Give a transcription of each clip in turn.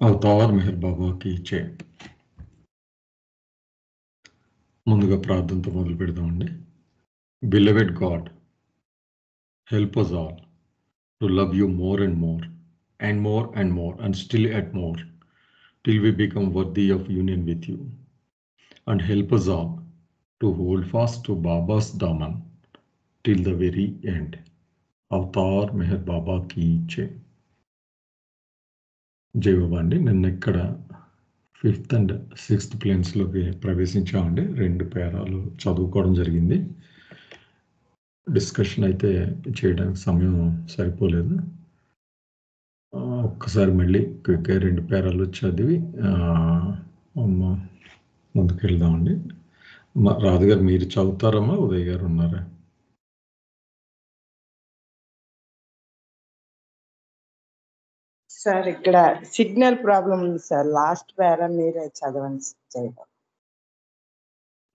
Avatar Meher బాబాకి ఇచ్చే ముందుగా ప్రార్థనతో మొదలు పెడదామండి. Beloved God, help us all to love you more and more and more and more and still at more till we become worthy of union with you, and help us all to hold fast to Baba's daman till the very end. Avatar Meher బాబాకి ఇచ్చే. జై బాబా అండి. నిన్న ఇక్కడ 5th and 6th ప్లేన్స్లోకి ప్రవేశించామండి. 2 పేరాలు చదువుకోవడం జరిగింది. Discussion అయితే చేయడానికి సమయం సరిపోలేదు. ఒక్కసారి మళ్ళీ క్విక్గా 2 పేరాలు చదివి ముందుకు వెళ్దామండి. రాధు గారు మీరు చదువుతారమ్మా? ఉదయ్ గారు ఉన్నారా? సార్ ఇక్కడ సిగ్నల్ ప్రాబ్లం ఉంది సార్. లాస్ట్ పేరా మీరే చదవండి.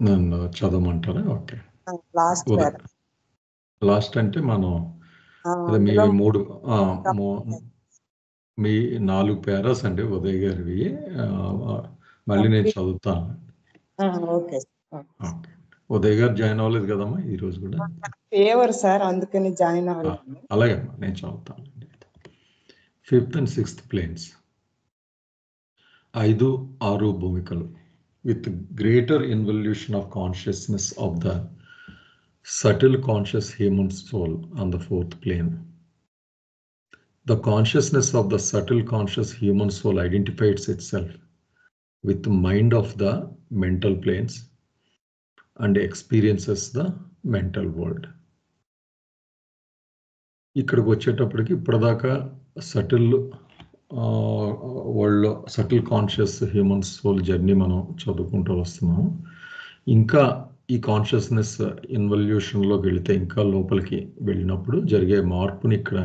నన్ను చదవమంటారా? ఓకే. లాస్ట్ అంటే మనం మీ 4 పేరాస్ అండి ఉదయ్ గారివి. మళ్ళీ నేను చదువుతాను. ఓకే. ఉదయ్ గారు జాయిన్ అవ్వలేదు కదమ్మా ఈ రోజు కూడా? ఫేవర్ సార్, అందుకని జాయిన్ అవ్వలేదు. అలాగే అమ్మా, నేను చదువుతాను. 5th and 6th ప్లేన్స్, 5, 6 భూమికలు. With greater involution of consciousness of the subtle conscious human soul on the 4th plane. The consciousness of the subtle conscious human soul identifies itself with the mind of the mental planes and experiences the mental world. ఇక్కడికి వచ్చేటప్పటికి ఇప్పటిదాకా subtle వరల్డ్లో subtle conscious human soul journey మనం చదువుకుంటూ వస్తున్నాము. ఇంకా ఈ consciousness ఇన్వల్యూషన్లోకి వెళితే, ఇంకా లోపలికి వెళ్ళినప్పుడు జరిగే మార్పుని ఇక్కడ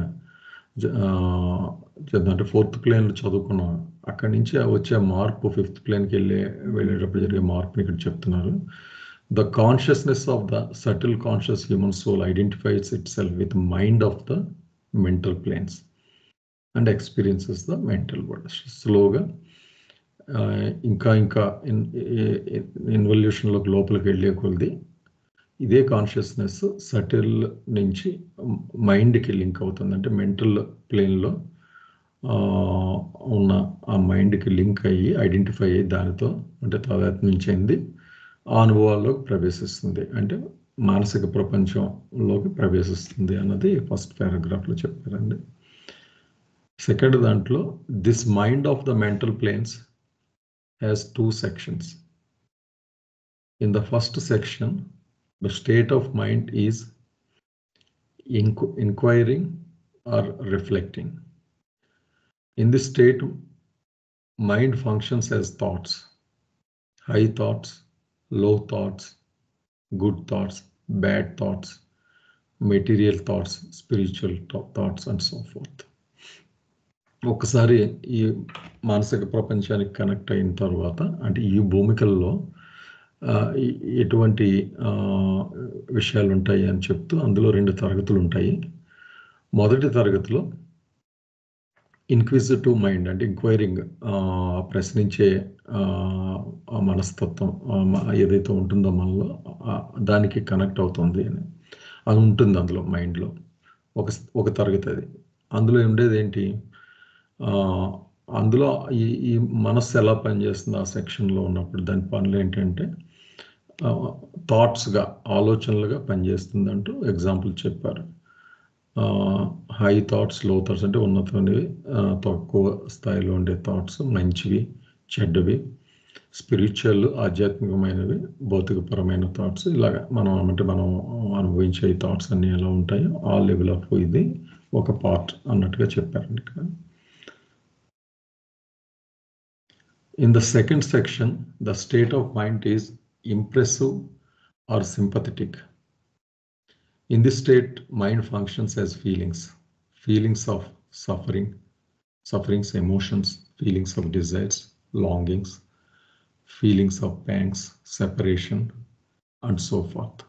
అంటే 4th ప్లేన్లో చదువుకున్నాం. అక్కడి నుంచి వచ్చే మార్పు 5th ప్లేన్కి వెళ్ళేటప్పుడు జరిగే మార్పుని ఇక్కడ చెప్తున్నారు. The consciousness of the subtle conscious human soul identifies itself with the mind of the mental planes and experiences the mental world. స్లోగా ఇంకా ఇన్వల్యూషన్లోకి లోపలికి వెళ్ళే కొలది ఇదే కాన్షియస్నెస్ సటిల్ నుంచి మైండ్కి లింక్ అవుతుంది. అంటే మెంటల్ ప్లేన్లో ఉన్న ఆ మైండ్కి లింక్ అయ్యి ఐడెంటిఫై అయ్యి దానితో అంటే తాదాత్మ్యం చెంది ఆ అనుభవాల్లోకి ప్రవేశిస్తుంది. అంటే మానసిక ప్రపంచంలోకి ప్రవేశిస్తుంది అన్నది ఫస్ట్ పారాగ్రాఫ్లో చెప్పారండి. సెకండ్ దాంట్లో this mind of the mental planes has 2 sections. In the first section, the state of mind is inquiring or reflecting. In this state, mind functions as thoughts, high thoughts, low thoughts, good thoughts, bad thoughts, material thoughts, spiritual thoughts, and so forth. ఒకసారి ఈ మానసిక ప్రపంచానికి connect అయిన తర్వాత, అంటే ఈ భూమికల్లో ఎటువంటి విషయాలు ఉంటాయి అని చెప్తూ అందులో 2 తరగతులు ఉంటాయి. మొదటి తరగతిలో ఇన్క్విజిటివ్ మైండ్, అంటే ఇంక్వైరింగ్, ప్రశ్నించే మనస్తత్వం ఏదైతే ఉంటుందో మనలో దానికి కనెక్ట్ అవుతుంది అని అది ఉంటుంది అందులో మైండ్లో. ఒక తరగతి అది. అందులో ఉండేది ఏంటి, అందులో ఈ మనస్సు ఎలా పనిచేస్తుంది ఆ సెక్షన్లో ఉన్నప్పుడు దాని పనులు ఏంటంటే థాట్స్గా, ఆలోచనలుగా పనిచేస్తుంది అంటూ ఎగ్జాంపుల్ చెప్పారు. హై థాట్స్, లో థాట్స్ అంటే ఉన్నతమైనవి, తక్కువ స్థాయిలో ఉండే థాట్స్, మంచివి చెడ్డవి, స్పిరిచువల్ ఆధ్యాత్మికమైనవి, భౌతికపరమైన థాట్స్, ఇలాగా మనం అనుభవించే ఈ థాట్స్ అన్నీ ఎలా ఉంటాయో ఆ లెవెల్ ఆఫ్ ఇది ఒక పార్ట్ అన్నట్టుగా చెప్పారండి ఇక్కడ. In the second section, the state of mind is impressive or sympathetic. In this state, mind functions as feelings of sufferings, emotions, feelings of desires, longings, feelings of pangs, separation, and so forth.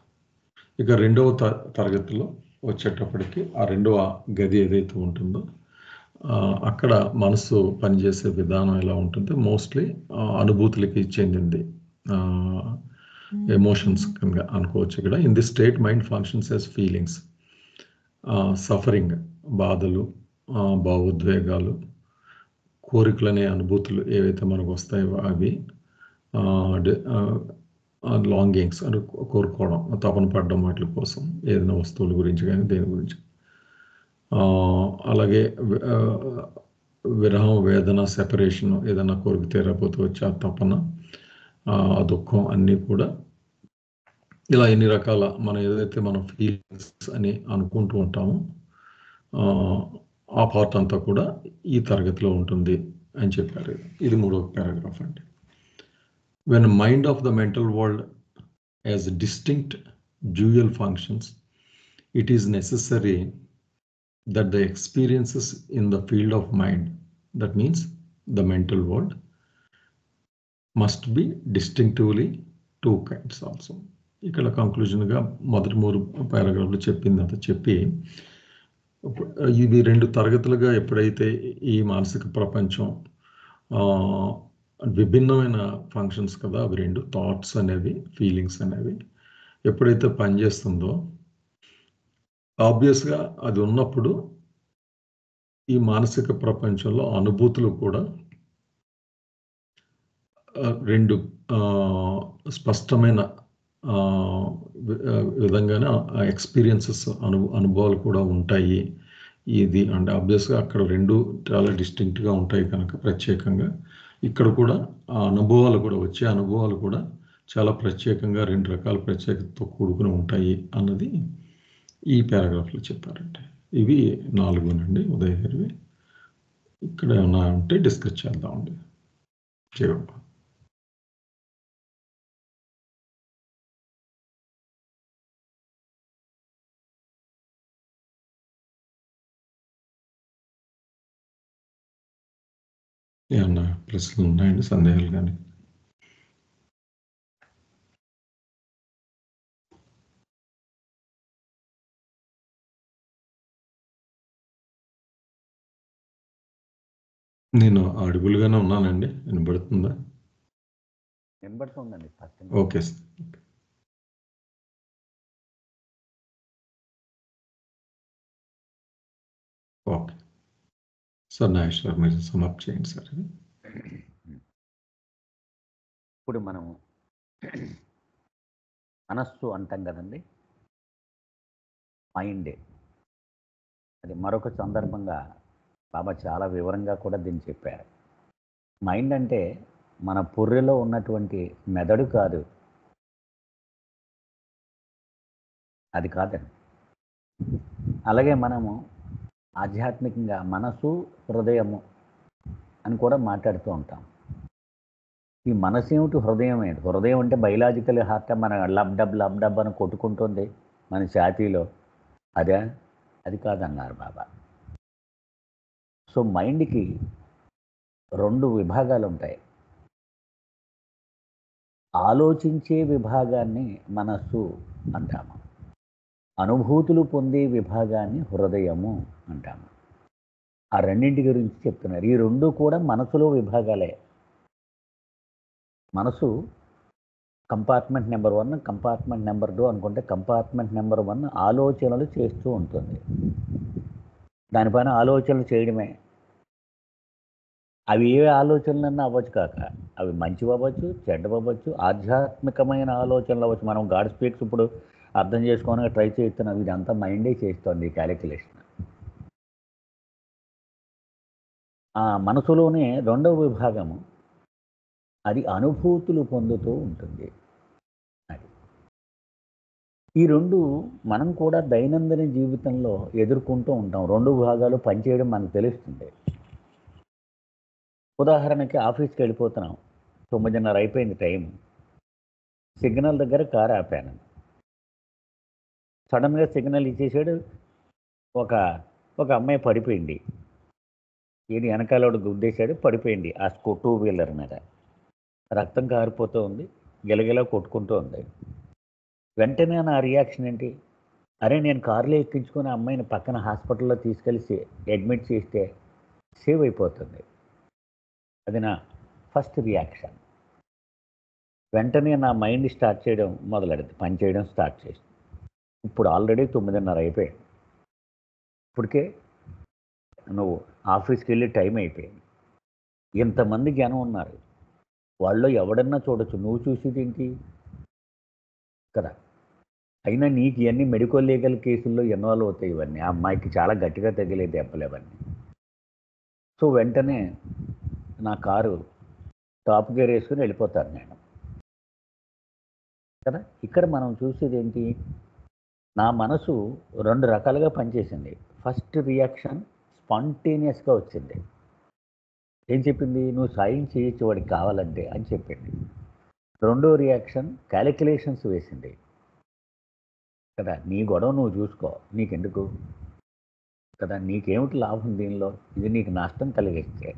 ఇక 2వ తరగతిలో వచ్చేటప్పటికి ఆ 2వ గది ఏదైతే ఉంటుందో అక్కడ మనసు పనిచేసే విధానం ఎలా ఉంటుంది, మోస్ట్లీ అనుభూతులకి చెందింది, ఎమోషన్స్ కింద అనుకోవచ్చు. ఇక్కడ in the state mind functions as feelings, suffering, బాధలు, భావోద్వేగాలు, కోరికలు అనే అనుభూతులు ఏవైతే మనకు వస్తాయో అవి, లాంగింగ్స్ అంటే కోరుకోవడం, తపన పడడం వాటి కోసం, ఏదైనా వస్తువుల గురించి కానీ దేని గురించి. అలాగే విరహం, వేదన, సెపరేషన్, ఏదైనా కోరిక తీరకపోతే వచ్చే ఆ తపన, ఆ దుఃఖం అన్నీ కూడా ఇలా ఎన్ని రకాల మనం ఏదైతే మనం ఫీలింగ్స్ అని అనుకుంటూ ఉంటామో ఆ పార్ట్ అంతా కూడా ఈ తరగతిలో ఉంటుంది అని చెప్పారు. ఇది 3వ పారాగ్రాఫ్ అండి. When mind of the mental world has distinct dual functions, it is necessary that the experiences in the field of mind, that means the mental world, must be distinctively two kinds also. ఇక్కడ కంక్లూజన్గా మొదటి 3 పారాగ్రాఫ్లు చెప్పిందంతా చెప్పి, ఇవి 2 తరగతులుగా ఎప్పుడైతే ఈ మానసిక ప్రపంచం విభిన్నమైన ఫంక్షన్స్ కదా అవి 2, థాట్స్ అనేవి, ఫీలింగ్స్ అనేవి ఎప్పుడైతే పనిచేస్తుందో, ఆబ్వియస్గా అది ఉన్నప్పుడు ఈ మానసిక ప్రపంచంలో అనుభూతులు కూడా 2 స్పష్టమైన విధంగానే ఎక్స్పీరియన్సెస్, అనుభవాలు కూడా ఉంటాయి. ఇది అంటే ఆబ్వియస్గా అక్కడ 2 చాలా డిస్టింక్ట్గా ఉంటాయి కనుక ప్రత్యేకంగా ఇక్కడ కూడా ఆ అనుభవాలు కూడా, వచ్చే అనుభవాలు కూడా చాలా ప్రత్యేకంగా 2 రకాల ప్రత్యేకతతో కూడుకుని ఉంటాయి అన్నది ఈ పారాగ్రాఫ్లో చెప్పారండి. ఇవి 4 నుండి ఉదయ్ గారివి. ఇక్కడ ఏమన్నా ఉంటే డిస్కస్ చేద్దామండి. చేయండి. ఏమన్నా ప్రశ్నలు ఉన్నాయండి, సందేహాలు కానీ? నేను ఆడిబుల్గానే ఉన్నానండి, వినబడుతుందా? వినబడుతుందండి. Okay sir. Okay sir, Nageshwar మీరు సమాప్తి చేయండి సార్. ఇప్పుడు మనం మనస్సు అంటాం కదండి, మైండ్. అది మరొక సందర్భంగా బాబా చాలా వివరంగా కూడా దీన్ని చెప్పారు. మైండ్ అంటే మన పుర్రెలో ఉన్నటువంటి మెదడు కాదు, అది కాదండి. అలాగే మనము ఆధ్యాత్మికంగా మనసు, హృదయము అని కూడా మాట్లాడుతూ ఉంటాం. ఈ మనసు ఏమిటి, హృదయం ఏంటి? హృదయం అంటే బయలాజికల్ హార్ట్, మన లబ్ డబ్ అని కొట్టుకుంటుంది మన ఛాతీలో, అదే అది కాదన్నారు బాబా. సో మైండ్కి 2 విభాగాలు ఉంటాయి. ఆలోచించే విభాగాన్ని మనస్సు అంటాము, అనుభూతులు పొందే విభాగాన్ని హృదయము అంటాము. ఆ రెండింటి గురించి చెప్తున్నారు. ఈ 2 కూడా మనసులో విభాగాలే. మనసు కంపార్ట్మెంట్ నెంబర్ 1, కంపార్ట్మెంట్ నెంబర్ 2 అనుకుంటే, కంపార్ట్మెంట్ నెంబర్ 1 ఆలోచనలు చేస్తూ ఉంటుంది. దానిపైన ఆలోచనలు చేయడమే. అవి ఏ ఆలోచనలన్నా అవ్వచ్చు కాక, అవి మంచివి అవ్వచ్చు, చెడ్డవి అవ్వచ్చు, ఆధ్యాత్మికమైన ఆలోచనలు అవ్వచ్చు. మనం గాడ్ స్పీక్స్ ఇప్పుడు అర్థం చేసుకోవడానికి ట్రై చేస్తున్నాం. ఇదంతా మైండే చేస్తుంది క్యాలిక్యులేషన్. ఆ మనసులోనే 2వ విభాగము, అది అనుభూతులు పొందుతూ ఉంటుంది. అది ఈ 2 మనం కూడా దైనందిన జీవితంలో ఎదుర్కొంటూ ఉంటాం. 2 విభాగాలు పనిచేయడం మనకు తెలుస్తుంది. ఉదాహరణకి ఆఫీస్కి వెళ్ళిపోతున్నాం, 9:30 అయిపోయింది టైం. సిగ్నల్ దగ్గర కారు ఆపాను. సడన్గా సిగ్నల్ ఇచ్చేసాడు. ఒక అమ్మాయి పడిపోయింది. ఈయన వెనకాలోడు గుద్దేశాడు, పడిపోయింది ఆ 2 వీలర్ మీద. రక్తం కారిపోతూ ఉంది, గిలగిలా కొట్టుకుంటూ ఉంది. వెంటనే నా రియాక్షన్ ఏంటి? అరే, నేను కారులో ఎక్కించుకొని అమ్మాయిని పక్కన హాస్పిటల్లో తీసుకెళ్ళి అడ్మిట్ చేస్తే సేవ్ అయిపోతుంది. అది నా ఫస్ట్ రియాక్షన్. వెంటనే నా మైండ్ స్టార్ట్ చేయడం మొదలెడుతుంది, పని చేయడం స్టార్ట్ చేసి. ఇప్పుడు ఆల్రెడీ 9:30 అయిపోయింది. ఇప్పటికే నువ్వు ఆఫీస్కి వెళ్ళి టైం అయిపోయింది. ఇంతమంది జనం ఉన్నారు, వాళ్ళు ఎవడన్నా చూడొచ్చు, నువ్వు చూసేది ఏంటి కదా. అయినా నీకు ఇవన్నీ మెడికల్ లీగల్ కేసుల్లో ఇన్వాల్వ్ అవుతాయి ఇవన్నీ. ఆ అమ్మాయికి చాలా గట్టిగా తగిలే దెబ్బలు ఇవన్నీ. సో వెంటనే నా కారు టాప్ గేర్ వేసుకుని వెళ్ళిపోతాను నేను కదా. ఇక్కడ మనం చూసేది ఏంటి, నా మనసు 2 రకాలుగా పనిచేసింది. ఫస్ట్ రియాక్షన్ స్పాంటేనియస్గా వచ్చింది. ఏం చెప్పింది, నువ్వు సాయం చేయొచ్చు వాడికి కావాలంటే అని చెప్పింది. రెండో రియాక్షన్ క్యాలిక్యులేషన్స్ వేసింది కదా. నీ గొడవ నువ్వు చూసుకో, నీకెందుకు కదా, నీకేమిటి లాభం దీనిలో, ఇది నీకు నష్టం కలిగిస్తే.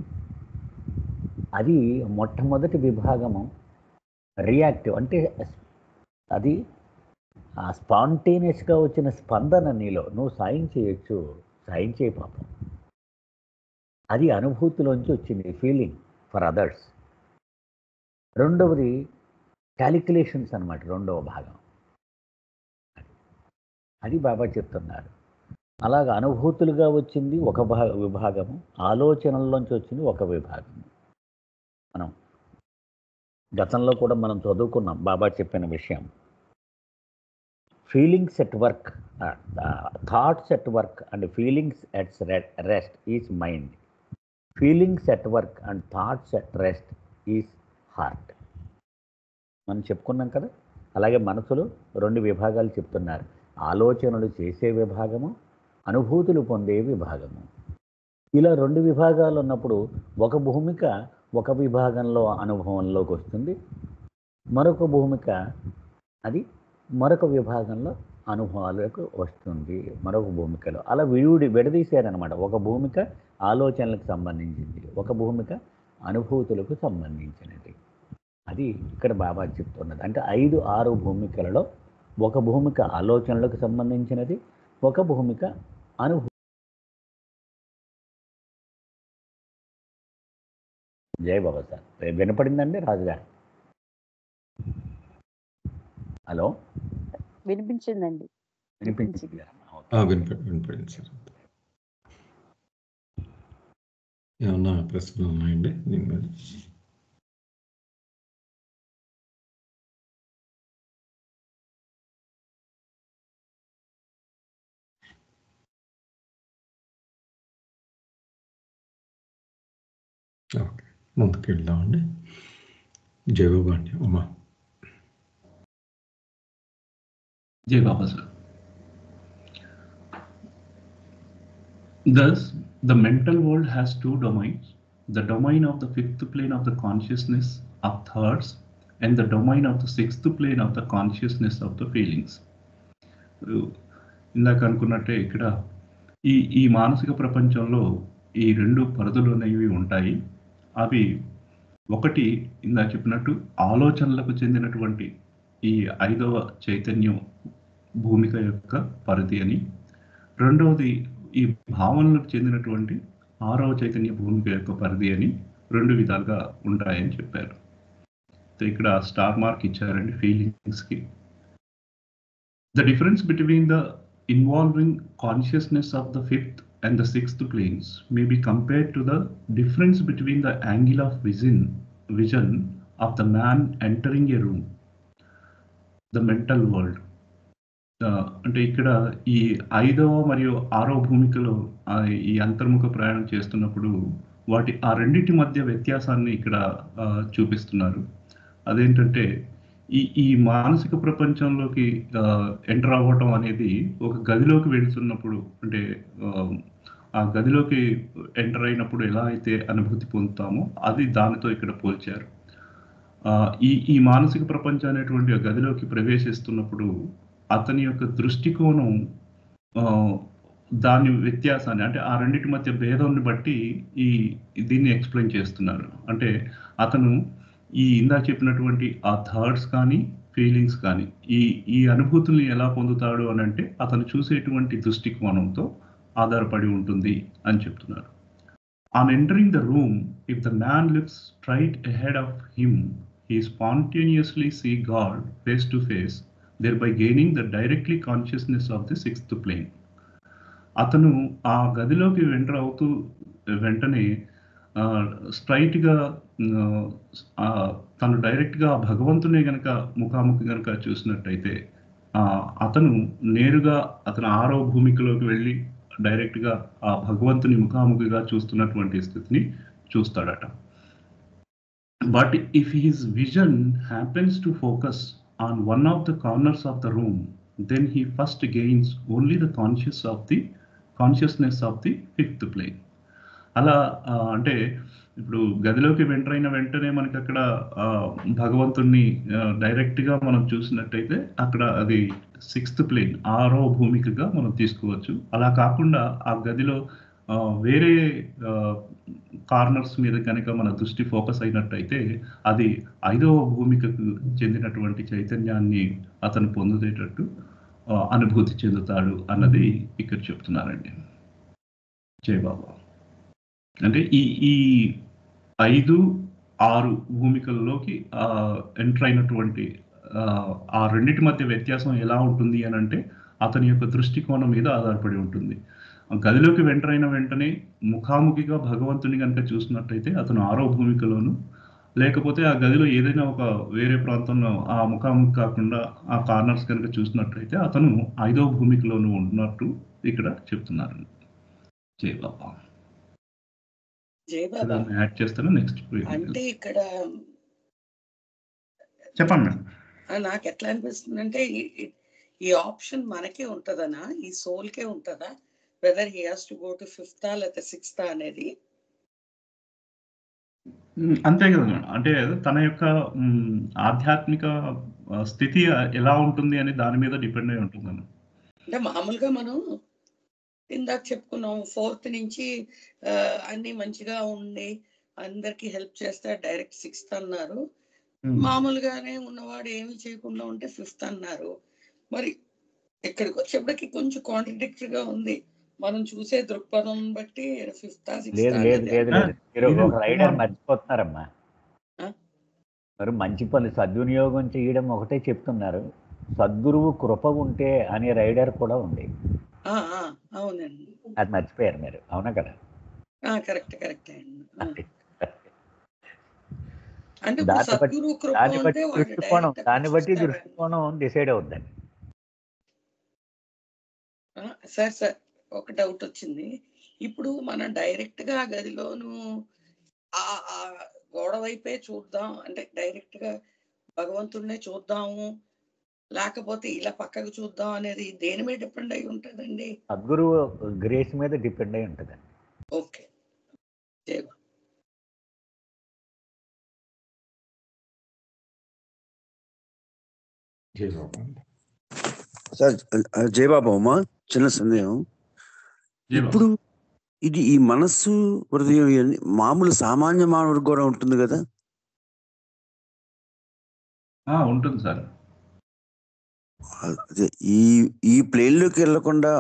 అది మొట్టమొదటి విభాగము రియాక్టివ్. అంటే అది ఆ స్పాంటేనియస్గా వచ్చిన స్పందన నీలో, నువ్వు సాయం చేయొచ్చు, సాయం చేయ పాపం, అది అనుభూతిలోంచి వచ్చింది, ఫీలింగ్ ఫర్ అదర్స్. రెండవది క్యాలిక్యులేషన్స్ అన్నమాట, రెండవ భాగం. అది బాబా చెప్తున్నారు. అలాగ అనుభూతులుగా వచ్చింది ఒక విభాగము, ఆలోచనల్లోంచి వచ్చింది ఒక విభాగము. మనం గతంలో కూడా మనం చదువుకున్నాం బాబా చెప్పిన విషయం. Feelings at work, thoughts at work and feelings at rest is mind. Feelings at work and thoughts at rest is heart. మనం చెప్పుకున్నాం కదా. అలాగే మనసులో 2 విభాగాలు చెప్తున్నారు, ఆలోచనలు చేసే విభాగము, అనుభూతులు పొందే విభాగము. ఇలా 2 విభాగాలు ఉన్నప్పుడు ఒక భూమిక ఒక విభాగంలో అనుభవంలోకి వస్తుంది, మరొక భూమిక అది మరొక విభాగంలో అనుభవాలకు వస్తుంది, మరొక భూమికలో. అలా విడదీశారనమాట. ఒక భూమిక ఆలోచనలకు సంబంధించింది, ఒక భూమిక అనుభూతులకు సంబంధించినది. అది ఇక్కడ బాబా చెప్తున్నది. అంటే 5-6 భూమికలలో ఒక భూమిక ఆలోచనలకు సంబంధించినది, ఒక భూమిక అనుభూతి. జై బాబా సార్, వినపడిందండి రాజుగారు? హలో, వినిపించిందండి. వినిపించింది. వినపడింది సార్. ఏమన్నా ప్రశ్నలు ఉన్నాయండి దీని మీద? ఓకే, ముందుకు వెళ్దామండి. జయబాబాండి. Uma. Jai Baba sir. Thus, the mental world has 2 domains: the domain of the 5th plane of the consciousness of thoughts and the domain of the 6th plane of the consciousness of the feelings. ఇందాక అనుకున్నట్టే ఇక్కడ ఈ మానసిక ప్రపంచంలో ఈ 2 పరిధులు అనేవి ఉంటాయి. అవి ఒకటి ఇందాక చెప్పినట్టు ఆలోచనలకు చెందినటువంటి ఈ 5వ చైతన్యం భూమిక యొక్క పరిధి అని, రెండవది ఈ భావనలకు చెందినటువంటి 6వ చైతన్య భూమిక యొక్క పరిధి అని 2 విధాలుగా ఉంటాయని చెప్పారు. ఇక్కడ స్టార్ మార్క్ ఇచ్చారండి ఫీలింగ్స్కి. The difference between the involving consciousness of the 5th and the 6th planes may be compared to the difference between the angle of vision of the man entering a room, the mental world. అంటే ఇక్కడ ఈ 5వ మరియు 6వ భూమికలో ఈ అంతర్ముఖ ప్రయాణం చేస్తున్నప్పుడు ఆ రెండింటి మధ్య వ్యత్యాసాన్ని ఇక్కడ చూపిస్తున్నారు. అదేంటంటే ఈ మానసిక ప్రపంచంలోకి ఎంటర్ అవ్వటం అనేది ఒక గదిలోకి వెళ్తున్నప్పుడు, అంటే ఆ గదిలోకి ఎంటర్ అయినప్పుడు ఎలా అయితే అనుభూతి పొందుతామో అది దానితో ఇక్కడ పోల్చారు. ఈ మానసిక ప్రపంచం అనేటువంటి ఆ గదిలోకి ప్రవేశిస్తున్నప్పుడు అతని యొక్క దృష్టికోణం దాని వ్యత్యాసాన్ని, అంటే ఆ రెండింటి మధ్య భేదాన్ని బట్టి దీన్ని ఎక్స్ప్లెయిన్ చేస్తున్నారు. అంటే అతను ఇందాక చెప్పినటువంటి ఆ థాట్స్ కానీ ఫీలింగ్స్ కానీ ఈ అనుభూతుల్ని ఎలా పొందుతాడు అని అంటే అతను చూసేటువంటి దృష్టికోణంతో ఆధారపడి ఉంటుంది అని చెప్తున్నారు. On entering the room, if the man looks straight ahead of him, he spontaneously see God face to face, thereby gaining the directly consciousness of the sixth plane. అతను ఆ గదిలోకి ఎంటర్ అవుతూ వెంటనే స్ట్రైట్గా తను డైరెక్ట్గా భగవంతునే గనక ముఖాముఖి గనక చూసినట్టయితే అతను నేరుగా అతను ఆరో భూమికలోకి వెళ్ళి డైరెక్ట్గా ఆ భగవంతుని ముఖాముఖిగా చూస్తున్నటువంటి స్థితిని చూస్తాడట. But if his vision happens to focus on one of the corners of the room, then he first gains only the consciousness of the fifth plane. అలా అంటే ఇప్పుడు గదిలోకి ఎంటర్ అయిన వెంటనే మనకి అక్కడ భగవంతుణ్ణి డైరెక్ట్గా మనం చూసినట్టయితే అక్కడ అది సిక్స్త్ ప్లేన్, ఆరో భూమికగా మనం తీసుకోవచ్చు. అలా కాకుండా ఆ గదిలో వేరే కార్నర్స్ మీద కనుక మన దృష్టి ఫోకస్ అయినట్టయితే అది 5వ భూమికకు చెందినటువంటి చైతన్యాన్ని అతను పొందేటట్టు అనుభూతి చెందుతాడు అన్నది ఇక్కడ చెప్తున్నారండి. జై బాబా. అంటే ఈ 5, 6 భూమికల్లోకి ఎంటర్ అయినటువంటి ఆ రెండింటి మధ్య వ్యత్యాసం ఎలా ఉంటుంది అని అంటే అతని యొక్క దృష్టికోణం మీద ఆధారపడి ఉంటుంది. గదిలోకి ఎంటర్ అయిన వెంటనే ముఖాముఖిగా భగవంతుని కనుక చూసినట్టయితే అతను 6వ భూమికలోను, లేకపోతే ఆ గదిలో ఏదైనా ఒక వేరే ప్రాంతంలో ఆ ముఖాముఖి కాకుండా ఆ కార్నర్స్ కనుక చూసినట్లయితే అతను 5వ భూమికలోను ఉన్నట్టు ఇక్కడ చెప్తున్నారు. జై బాబా. యాడ్ చేస్తాను నెక్స్ట్. అంటే ఇక్కడ చెప్పండి మేడం. నాకు ఎట్లా అనిపిస్తుంది అంటే ఈ ఆప్షన్ మనకే ఉంటదనా, ఈ సోల్ కే ఉంటదా, whether he has to go to 5th లేకపోతే 6th అనేది? అంతే కదా మేడం. అంటే తన యొక్క ఆధ్యాత్మిక స్థితి ఎలా ఉంటుంది అని దాని మీద డిపెండ్ అయి ఉంటుంది. అంటే మామూలుగా మనం ఇందాక చెప్పుకున్నాం 4th నుంచి అన్ని మంచిగా ఉండి అందరికి హెల్ప్ చేస్తే డైరెక్ట్ 6th అన్నారు. మామూలుగానే ఉన్నవాడు ఏమి చేయకుండా ఉంటే 5th అన్నారు. మరి ఇక్కడికి వచ్చేప్పటికి కొంచెం కాంట్రడిక్టరీగా ఉంది. మనం చూసే దృక్పథం బట్టి 5th 6th మర్చిపోతున్నారమ్మా. మరి మంచి పని సద్వినియోగం చేయడం ఒకటే చెప్తున్నారు. సద్గురువు కృప ఉంటే అనే రైడర్ కూడా ఉంది. అవునండి, అది మర్చిపోయారు మీరు. అవునా కదా? కరెక్ట్ అండి. అంటే దాన్ని బట్టి దృష్టికోణం డిసైడ్ అవుద్దండి. సార్ ఒక డౌట్ వచ్చింది. ఇప్పుడు మనం డైరెక్ట్ గా గదిలోను ఆ గోడ వైపే చూద్దాం అంటే డైరెక్ట్ గా భగవంతుడినే చూద్దాము, లేకపోతే ఇలా పక్కకు చూద్దాం అనేది దేని మీద డిపెండ్ అయి ఉంటుందండి? సద్గురువు గ్రేస్ మీద డిపెండ్ అయి ఉంటుందండి. ఓకే. సార్ జయబాబు అమ్మ, చిన్న సందేహం. ఇప్పుడు ఇది ఈ మనస్సు హృదయం మామూలు సామాన్య మానవుడికి కూడా ఉంటుంది కదా? ఉంటుంది సార్. అదే ఈ ప్లేన్ లోకి వెళ్ళకుండా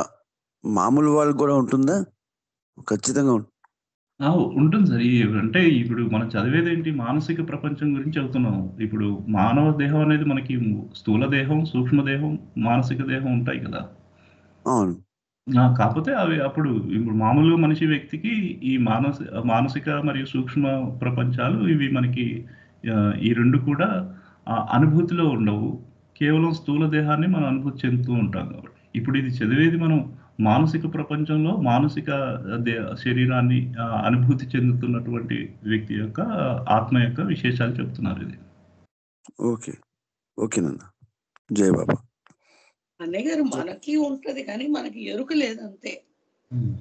మామూలు వాళ్ళకి కూడా ఉంటుందా? ఖచ్చితంగా ఉంటుంది సార్. అంటే ఇప్పుడు మనం చదివేది ఏంటి, మానసిక ప్రపంచం గురించి చదువుతున్నాం. ఇప్పుడు మానవ దేహం అనేది మనకి స్థూల దేహం, సూక్ష్మదేహం, మానసిక దేహం ఉంటాయి కదా. అవును. కాకపోతే అవి అప్పుడు ఇప్పుడు మామూలు మనిషి వ్యక్తికి ఈ మానసిక మరియు సూక్ష్మ ప్రపంచాలు ఇవి మనకి ఈ రెండు కూడా అనుభూతిలో ఉండవు. కేవలం స్థూల దేహాన్ని మనం అనుభూతి చెందుతూ ఉంటాం. కాబట్టి ఇప్పుడు ఇది చదివేది మనం మానసిక ప్రపంచంలో మానసిక శరీరాన్ని అనుభూతి చెందుతున్నటువంటి వ్యక్తి యొక్క ఆత్మ యొక్క విశేషాలు చెప్తున్నారు. ఇది ఓకేనన్నా. జై బాబా. అన్నయ్య గారు, మనకి ఉంటది కానీ మనకి ఎరుక లేదంతే.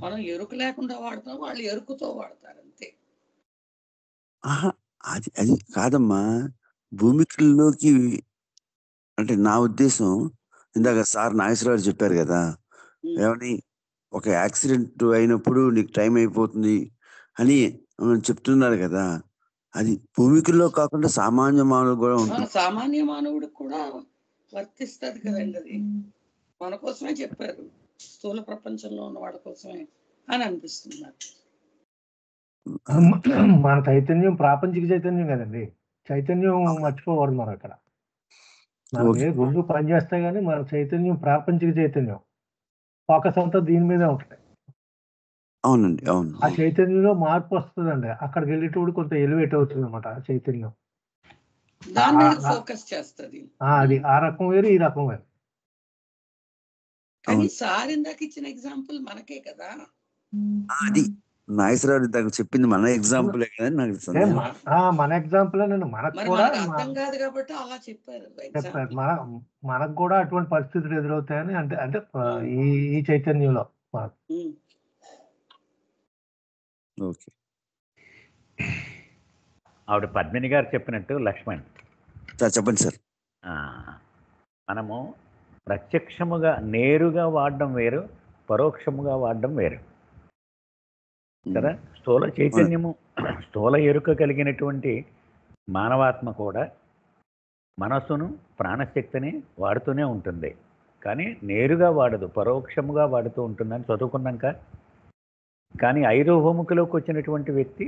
మనం ఎరుక లేకుండా వాడతాం, వాళ్ళు ఎరుకుతో వాడతారు అంతే. అది కాదమ్మా. భూమికల్లోకి అంటే నా ఉద్దేశం, ఇందాక సార్ నాగేశ్వరరావు చెప్పారు కదా, ఏమని ఒక యాక్సిడెంట్ అయినప్పుడు నీకు టైం అయిపోతుంది అని చెప్తున్నారు కదా. అది భూమికల్లో కాకుండా సామాన్య మానవుడు కూడా ఉంటుంది. సామాన్య మానవుడికి కూడా వర్తిస్తుంది కదండి. అది మన కోసమే చెప్పారు, స్థూల ప్రపంచంలో ఉన్న వాళ్ళ కోసమే అని అనిపిస్తుంది. మన చైతన్యం ప్రాపంచిక చైతన్యం కదండి, చైతన్యం మర్చిపోకూడదు మనం అక్కడ. మనకి ఓకే. రెండు పనిచేస్తాయి కానీ మన చైతన్యం ప్రాపంచిక చైతన్యం, ఫోకస్ అంతా దీని మీదే ఉంటుంది. అవునండి, అవును. ఆ చైతన్యంలో మార్పు వస్తుందండి, అక్కడికి వెళ్ళేటప్పుడు కొంత ఎలివేట్ అవుతుంది అనమాట ఆ చైతన్యం. దాని మీద ఫోకస్ చేస్తుంది. అది ఆ రకం వేరు, ఈ రకం వేరు. కానీ సార్ ఇందాక ఇచ్చిన ఎగ్జాంపుల్ మనకే కదా. అది నాగేశ్వరరావు ఇందాక చెప్పింది మన ఎగ్జాంపులే కదా, నాకు సందేహం. మన ఎగ్జాంపుల్ మనకు మరి కూడా మనకు అర్థం కాదు కాబట్టి అలా చెప్పారు ఎగ్జాంపుల్. మనకు కూడా అటువంటి పరిస్థితులు ఎదురవుతాయని అంటే అంటే ఈ చైతన్యంలో మనకు. ఓకే. ఆవిడ పద్మిని గారు చెప్పినట్టు లక్ష్మణ్ సార్ చెప్పండి సార్. మనము ప్రత్యక్షముగా నేరుగా వాడడం వేరు, పరోక్షముగా వాడడం వేరు కదా. స్థూల చైతన్యము, స్థూల ఎరుక కలిగినటువంటి మానవాత్మ కూడా మనస్సును, ప్రాణశక్తిని వాడుతూనే ఉంటుంది, కానీ నేరుగా వాడదు, పరోక్షముగా వాడుతూ ఉంటుందని చదువుకున్నాక. కానీ ఐరోహోముఖలోకి వచ్చినటువంటి వ్యక్తి,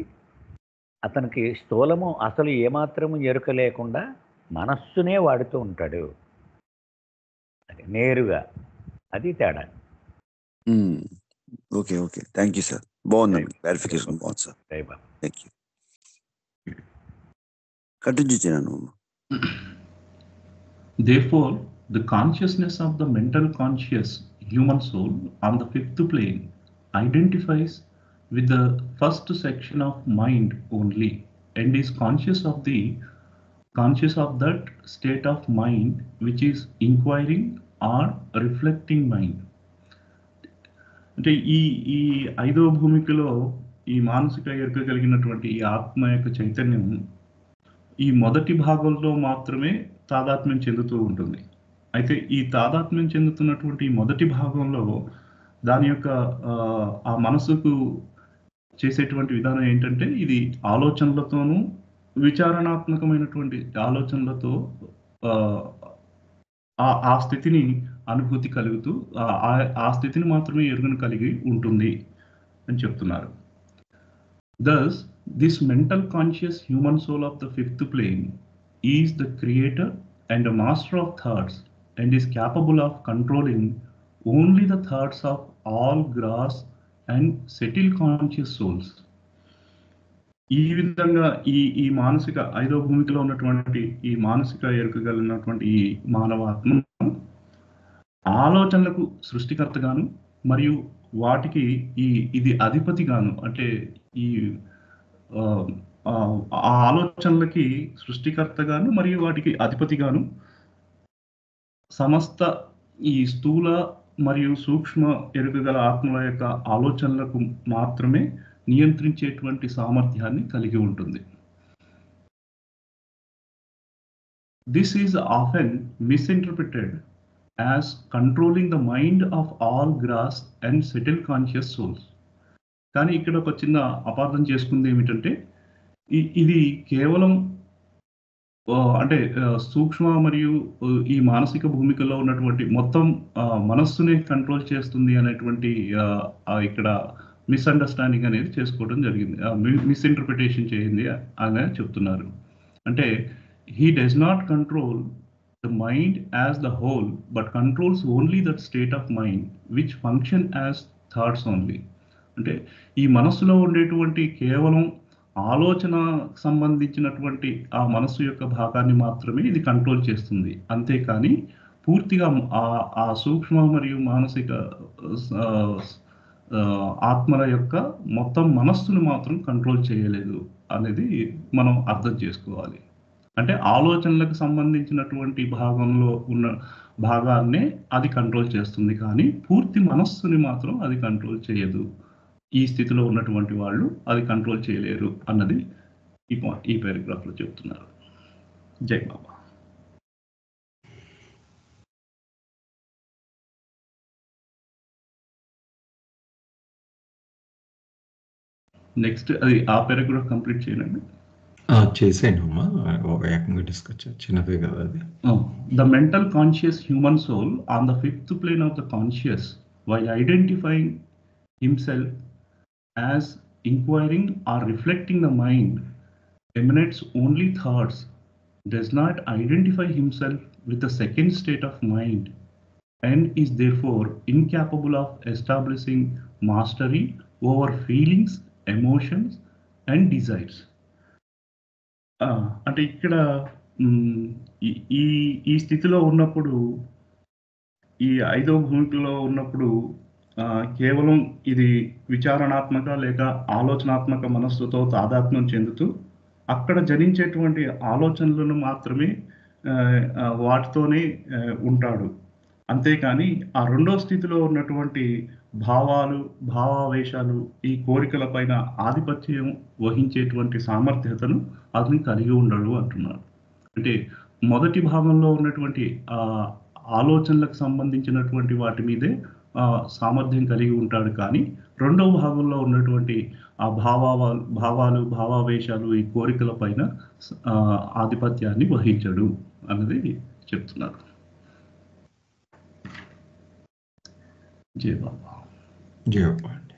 అతనికి స్థూలము అసలు ఏమాత్రము ఎరుక లేకుండా మనస్సునే వాడుతూ ఉంటాడు నేరుగా. అది తేడా. Okay, okay, thank you sir. బాగుందండి, క్లారిఫికేషన్ బాగుంది సార్. Thank you. కంటిన్యూ చేయను. Therefore, the consciousness of the mental conscious human soul on the fifth plane identifies with the first section of mind only and is conscious of that state of mind which is inquiring or reflecting mind. అంటే ఈ ఐదో భూమికలో ఈ మానసిక ఎరుక కలిగినటువంటి ఈ ఆత్మ యొక్క చైతన్యం ఈ మొదటి భాగంలో మాత్రమే తాదాత్మ్యం చెందుతూ ఉంటుంది. అయితే ఈ తాదాత్మ్యం చెందుతున్నటువంటి మొదటి భాగంలో దాని యొక్క ఆ మనసుకు చేసేటువంటి విధానం ఏంటంటే, ఇది ఆలోచనలతోనూ విచారణాత్మకమైనటువంటి ఆలోచనలతో ఆ స్థితిని అనుభూతి కలుగుతూ ఆ స్థితిని మాత్రమే ఎరుగను కలిగి ఉంటుంది అని చెప్తున్నారు. Thus, this mental conscious human soul of the fifth plane is the creator and a master of thoughts and is capable of controlling only the thoughts of all gross and subtle conscious souls. ఈ విధంగా ఈ మానసిక ఐదో భూమికలో ఉన్నటువంటి ఈ మానసిక ఎరుక కలిగినటువంటి ఈ మానవాత్మ ఆలోచనలకు సృష్టికర్తగాను మరియు వాటికి ఇది అధిపతిగాను, అంటే ఈ ఆ ఆలోచనలకి సృష్టికర్తగాను మరియు వాటికి అధిపతిగాను సమస్త ఈ స్థూల మరియు సూక్ష్మ ఎరుక గల ఆత్మల యొక్క ఆలోచనలకు మాత్రమే నియంత్రించేటువంటి సామర్థ్యాన్ని కలిగి ఉంటుంది. This is often misinterpreted as controlling the mind of all gross and subtle conscious souls. కానీ ఇక్కడ ఒక చిన్న అపార్థం చేసుకుంది ఏమిటంటే, ఇది కేవలం అంటే సూక్ష్మ మరియు ఈ మానసిక భూమికలో ఉన్నటువంటి మొత్తం మనస్సుని కంట్రోల్ చేస్తుంది అనేటువంటి ఇక్కడ మిస్అండర్స్టాండింగ్ అనేది చేసుకోవడం జరిగింది, మిస్ఇంటర్ప్రిటేషన్ చేయింది అని చెప్తున్నారు. అంటే he does not control the mind as the whole but controls only that state of mind which function as thoughts only. అంటే ఈ మనస్సులో ఉండేటువంటి కేవలం ఆలోచన సంబంధించినటువంటి ఆ మనస్సు యొక్క భాగాన్ని మాత్రమే ఇది కంట్రోల్ చేస్తుంది, అంతేకాని పూర్తిగా ఆ సూక్ష్మ మరియు మానసిక ఆత్మల యొక్క మొత్తం మనస్సును మాత్రం కంట్రోల్ చేయలేదు అనేది మనం అర్థం చేసుకోవాలి. అంటే ఆలోచనలకు సంబంధించినటువంటి భాగంలో ఉన్న భాగాన్నే అది కంట్రోల్ చేస్తుంది, కానీ పూర్తి మనస్సుని మాత్రం అది కంట్రోల్ చేయదు. ఈ స్థితిలో ఉన్నటువంటి వాళ్ళు అది కంట్రోల్ చేయలేరు అన్నది ఈ పారాగ్రాఫ్లో చెప్తున్నారు. జై బాబా. నెక్స్ట్ అది ఆ పారాగ్రాఫ్ కంప్లీట్ చేయండి. చేసేయండి అమ్మా, ఏకంగా డిస్కస్ చిన్నదే కదా అది. The mental conscious human soul on the fifth plane of the conscious while identifying himself as inquiring or reflecting the mind, emanates only thoughts, does not identify himself with the second state of mind, and is therefore incapable of establishing mastery over feelings, emotions, and desires. అంటే ఇక్కడ ఈ ఈ ఈ స్థితిలో ఉన్నప్పుడు, ఈ 5వ భూమికలో ఉన్నప్పుడు కేవలం ఇది విచారణాత్మక లేక ఆలోచనాత్మక మనస్సుతో తాదాత్మ్యం చెందుతూ అక్కడ జనించేటువంటి ఆలోచనలను మాత్రమే వాటితోనే ఉంటాడు. అంతేకాని ఆ 2వ స్థితిలో ఉన్నటువంటి భావాలు, భావావేశాలు, ఈ కోరికల పైన ఆధిపత్యం వహించేటువంటి సామర్థ్యతను అతను కలిగి ఉండడు అంటున్నాడు. అంటే మొదటి భాగంలో ఉన్నటువంటి ఆలోచనలకు సంబంధించినటువంటి వాటి మీదే సామర్థ్యం కలిగి ఉంటాడు, కానీ 2వ భాగంలో ఉన్నటువంటి ఆ భావాలు, భావావేశాలు, ఈ కోరికల పైన ఆధిపత్యాన్ని వహించడు అన్నది చెప్తున్నారు. జై బాబా. జై బాబా అండి.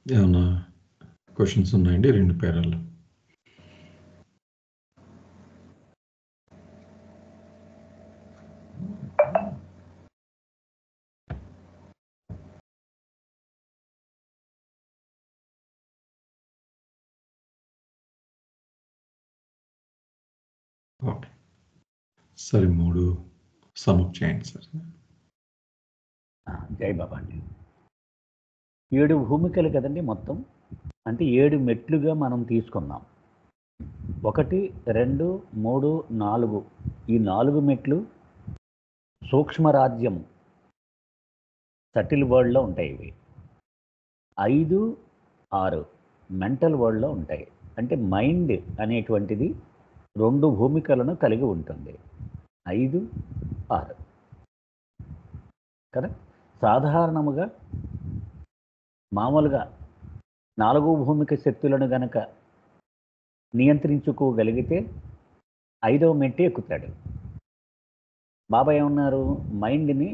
ఏమన్నా క్వశ్చన్స్ ఉన్నాయండి 2 పేరాలు? ఓకే, సరే 3 సమప్ చేయండి సార్. జై బాబా అండి. 7 భూమికలు కదండి మొత్తం, అంటే 7 మెట్లుగా మనం తీసుకున్నాం. 1, 2, 3, 4 ఈ 4 మెట్లు సూక్ష్మరాజ్యం, సటిల్ వరల్డ్లో ఉంటాయి. ఇవి 5, 6 మెంటల్ వరల్డ్లో ఉంటాయి. అంటే మైండ్ అనేటువంటిది 2 భూమికలను కలిగి ఉంటుంది, 5, 6 కదా. సాధారణముగా మామూలుగా 4వ భూమిక శక్తులను గనక నియంత్రించుకోగలిగితే 5వ మెట్టు ఎక్కుతాడు. బాబా ఏమన్నారు, మైండ్ని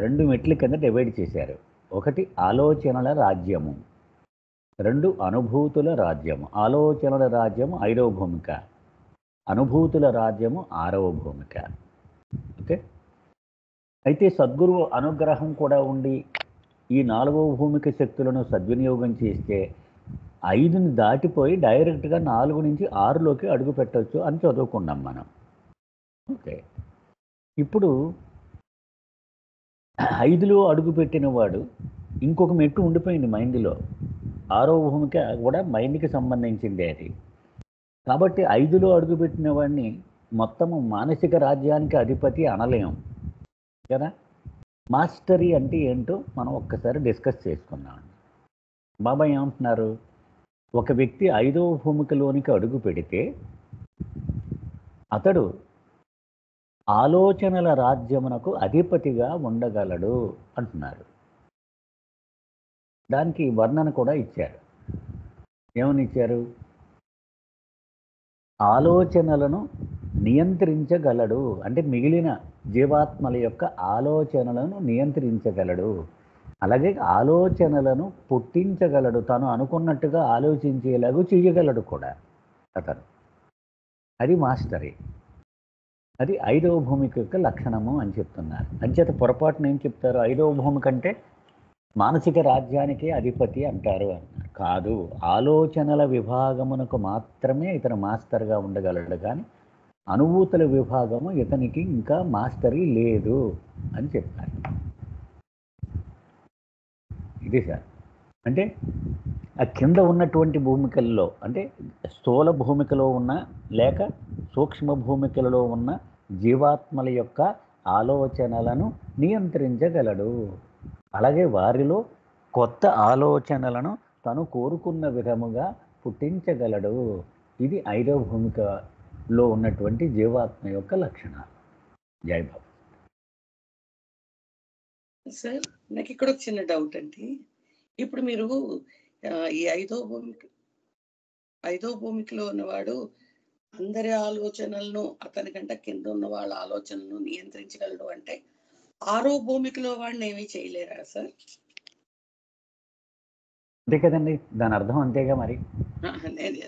2 మెట్ల కింద డివైడ్ చేశారు. 1 ఆలోచనల రాజ్యము, 2 అనుభూతుల రాజ్యము. ఆలోచనల రాజ్యము 5వ భూమిక, అనుభూతుల రాజ్యము 6వ భూమిక. ఓకే. అయితే సద్గురువు అనుగ్రహం కూడా ఉండి ఈ 4వ భూమిక శక్తులను సద్వినియోగం చేస్తే 5ని దాటిపోయి డైరెక్ట్గా 4 నుంచి 6లోకి అడుగు పెట్టవచ్చు అని చదువుకున్నాం మనం. ఓకే. ఇప్పుడు 5లో అడుగు పెట్టిన వాడు ఇంకొక మెట్టు ఉండిపోయింది మైండ్లో. 6వ భూమిక కూడా మైండ్కి సంబంధించింది అది. కాబట్టి 5లో అడుగుపెట్టిన వాడిని మొత్తము మానసిక రాజ్యానికి అధిపతి అనలేం కదా. మాస్టరీ అంటే ఏంటో మనం ఒక్కసారి డిస్కస్ చేసుకున్నాం. బాబా ఏమంటున్నారు, ఒక వ్యక్తి 5వ భూమికలోనికి అడుగు పెడితే అతడు ఆలోచనల రాజ్యమునకు అధిపతిగా ఉండగలడు అంటున్నారు. దానికి వర్ణన కూడా ఇచ్చారు. ఏమని ఇచ్చారు, ఆలోచనలను నియంత్రించగలడు, అంటే మిగిలిన జీవాత్మల యొక్క ఆలోచనలను నియంత్రించగలడు. అలాగే ఆలోచనలను పుట్టించగలడు, తను అనుకున్నట్టుగా ఆలోచించేలాగా చేయగలడు కూడా అతను. అది మాస్టరీ. అది 5వ భూమిక యొక్క లక్షణము అని చెప్తున్నారు. అంచేత పొరపాటున ఏం చెప్తారు, 5వ భూమిక అంటే మానసిక రాజ్యానికే అధిపతి అంటారు అన్నారు. కాదు, ఆలోచనల విభాగమునకు మాత్రమే ఇతను మాస్టర్గా ఉండగలడు, కానీ అనుభూతుల విభాగము ఇతనికి ఇంకా మాస్టరీ లేదు అని చెప్పారు. ఇది సార్. అంటే ఆ కింద ఉన్నటువంటి భూమికల్లో, అంటే స్థూల భూమికలో ఉన్న లేక సూక్ష్మ భూమికలలో ఉన్న జీవాత్మల యొక్క ఆలోచనలను నియంత్రించగలడు. అలాగే వారిలో కొత్త ఆలోచనలను తను కోరుకున్న విధముగా పుట్టించగలడు. ఇది 5వ భూమికలో ఉన్నటువంటి జీవాత్మ యొక్క లక్షణాలు. జై బాబా. సార్, నాకు ఇక్కడ ఒక చిన్న డౌట్ అండి. ఇప్పుడు మీరు ఈ 5వ భూమికలో ఉన్నవాడు అందరి ఆలోచనలను, అతనికంటే కింద ఉన్న వాళ్ళ ఆలోచనలను నియంత్రించగలడు అంటే 6వ భూమికలో వాడిని ఏమీ చేయలేరా సార్? అంతే కదండి, దాని అర్థం అంతేగా మరి.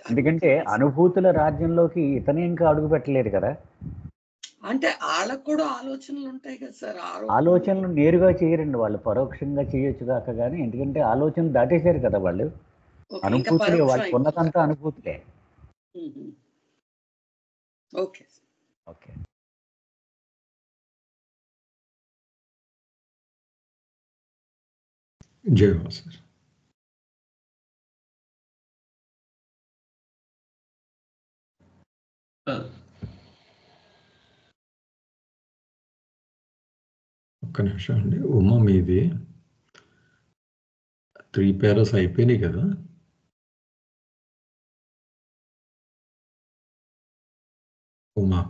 ఎందుకంటే నేను- అనుభూతుల రాజ్యంలోకి ఇతనే ఇంకా అడుగు పెట్టలేదు కదా. అంటే వాళ్ళకు కూడా ఆలోచనలు ఉంటాయి కదా సార్. ఆలోచనలు నేరుగా చేయరండి వాళ్ళు, పరోక్షంగా చేయొచ్చు కాక కానీ, ఎందుకంటే ఆలోచనలు దాటేశారు కదా వాళ్ళు. ఓకే, ఇంకా అనుభూతులే, పరోక్షం వాళ్ళకి ఉన్నదంతా అనుభూతులే. అయిపోతారు. Okay okay. జయవా సార్. ఒక్క నిమిషం అండి. ఉమా, మీది 3 పేరాస్ అయిపోయినాయి కదా? ఉమా,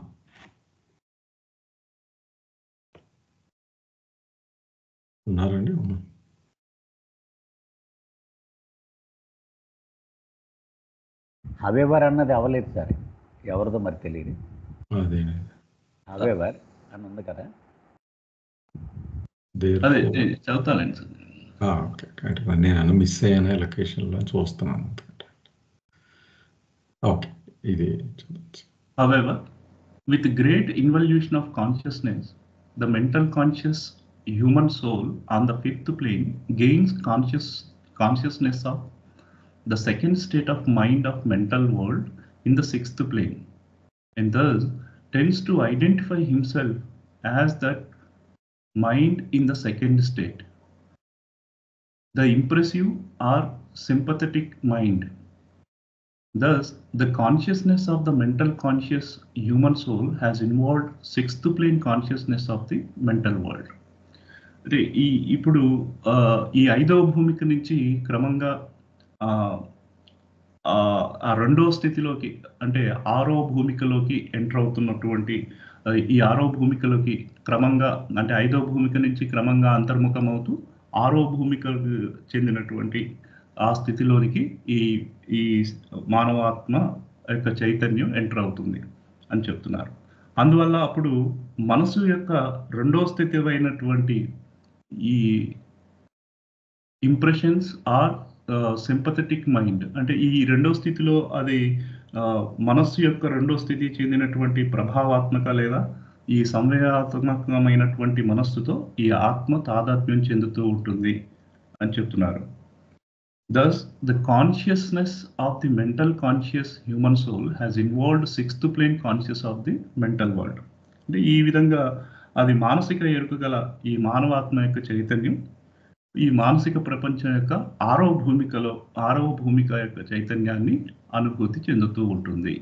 ఉన్నారండి ఉమా? హవేవర్ అన్నది అవ్వలేదు సార్, ఎవరిదో మరి తెలియదు. అదే హవేవర్ అని ఉంది కదా. అదే చదువుతానండి సార్. ఓకే, నేను మిస్ అయ్యాను లొకేషన్లో చూస్తున్నాను. ఓకే, ఇది చూడొచ్చు. However, with great involution of consciousness, the mental conscious human soul on the fifth plane gains consciousness of the second state of mind of mental world in the sixth plane, and thus tends to identify himself as that mind in the second state. The impressive or sympathetic mind. Thus, the consciousness of the mental conscious human soul has involved sixth plane consciousness of the mental world. అంటే ఇప్పుడు ఈ 5వ భూమిక నుంచి క్రమంగా ఆ రెండవ స్థితిలోకి, అంటే 6వ భూమికలోకి ఎంటర్ అవుతున్నటువంటి ఈ 6వ భూమికలోకి క్రమంగా, అంటే 5వ భూమిక నుంచి క్రమంగా అంతర్ముఖం అవుతూ 6వ భూమికకు చెందినటువంటి ఆ స్థితిలోనికి ఈ మానవాత్మ యొక్క చైతన్యం ఎంటర్ అవుతుంది అని చెప్తున్నారు. అందువల్ల అప్పుడు మనసు యొక్క రెండో స్థితి అయినటువంటి ఈ ఇంప్రెషన్స్ ఆర్ సింపథెటిక్ మైండ్, అంటే ఈ రెండో స్థితిలో అది మనస్సు యొక్క రెండో స్థితి చెందినటువంటి ప్రభావాత్మక లేదా ఈ సంవేదాత్మకమైనటువంటి మనస్సుతో ఈ ఆత్మ తాదాత్మ్యం చెందుతూ ఉంటుంది అని చెప్తున్నారు. Thus, the consciousness of the mental conscious human soul has involved sixth plane conscious of the mental world. అంటే ఈ విధంగా అది మానసిక ఎరుక గల ఈ మానవాత్మ యొక్క చైతన్యం ఈ మానసిక ప్రపంచం యొక్క 6వ భూమిక యొక్క చైతన్యాన్ని అనుభూతి చెందుతూ ఉంటుంది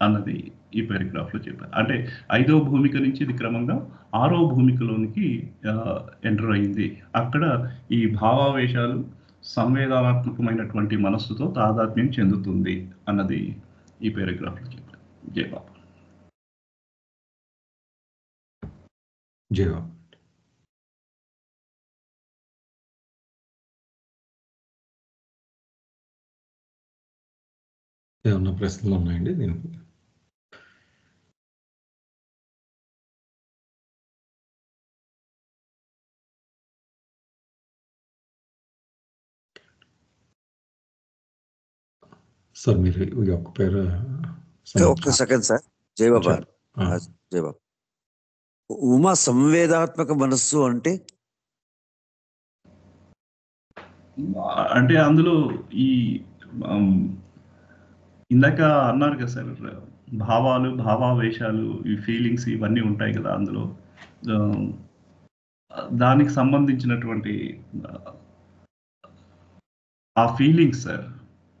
అన్నది ఈ పారాగ్రాఫ్ లో చెప్పారు. అంటే 5వ భూమిక నుంచి ఇది క్రమంగా 6వ భూమికలోనికి ఎంటర్ అయింది. అక్కడ ఈ భావావేశాలు సంవేదనాత్మకమైనటువంటి మనస్సుతో తాదాత్మ్యం చెందుతుంది అన్నది ఈ పారాగ్రాఫ్ లో చెప్పారు. జయబాబు. జయబాబు. ఏమన్నా ప్రశ్నలు ఉన్నాయండి దీనికి? సార్ మీరు ఈ ఒక్క పేరు ఒక్క సెకండ్ సార్. జయబాబా, జయబాబా. ఉమా సంవేదాత్మక మనస్సు అంటే అందులో ఈ ఇందాక అన్నారు కదా సార్, భావాలు భావావేశాలు ఈ ఫీలింగ్స్ ఇవన్నీ ఉంటాయి కదా అందులో, దానికి సంబంధించినటువంటి ఆ ఫీలింగ్స్ సార్,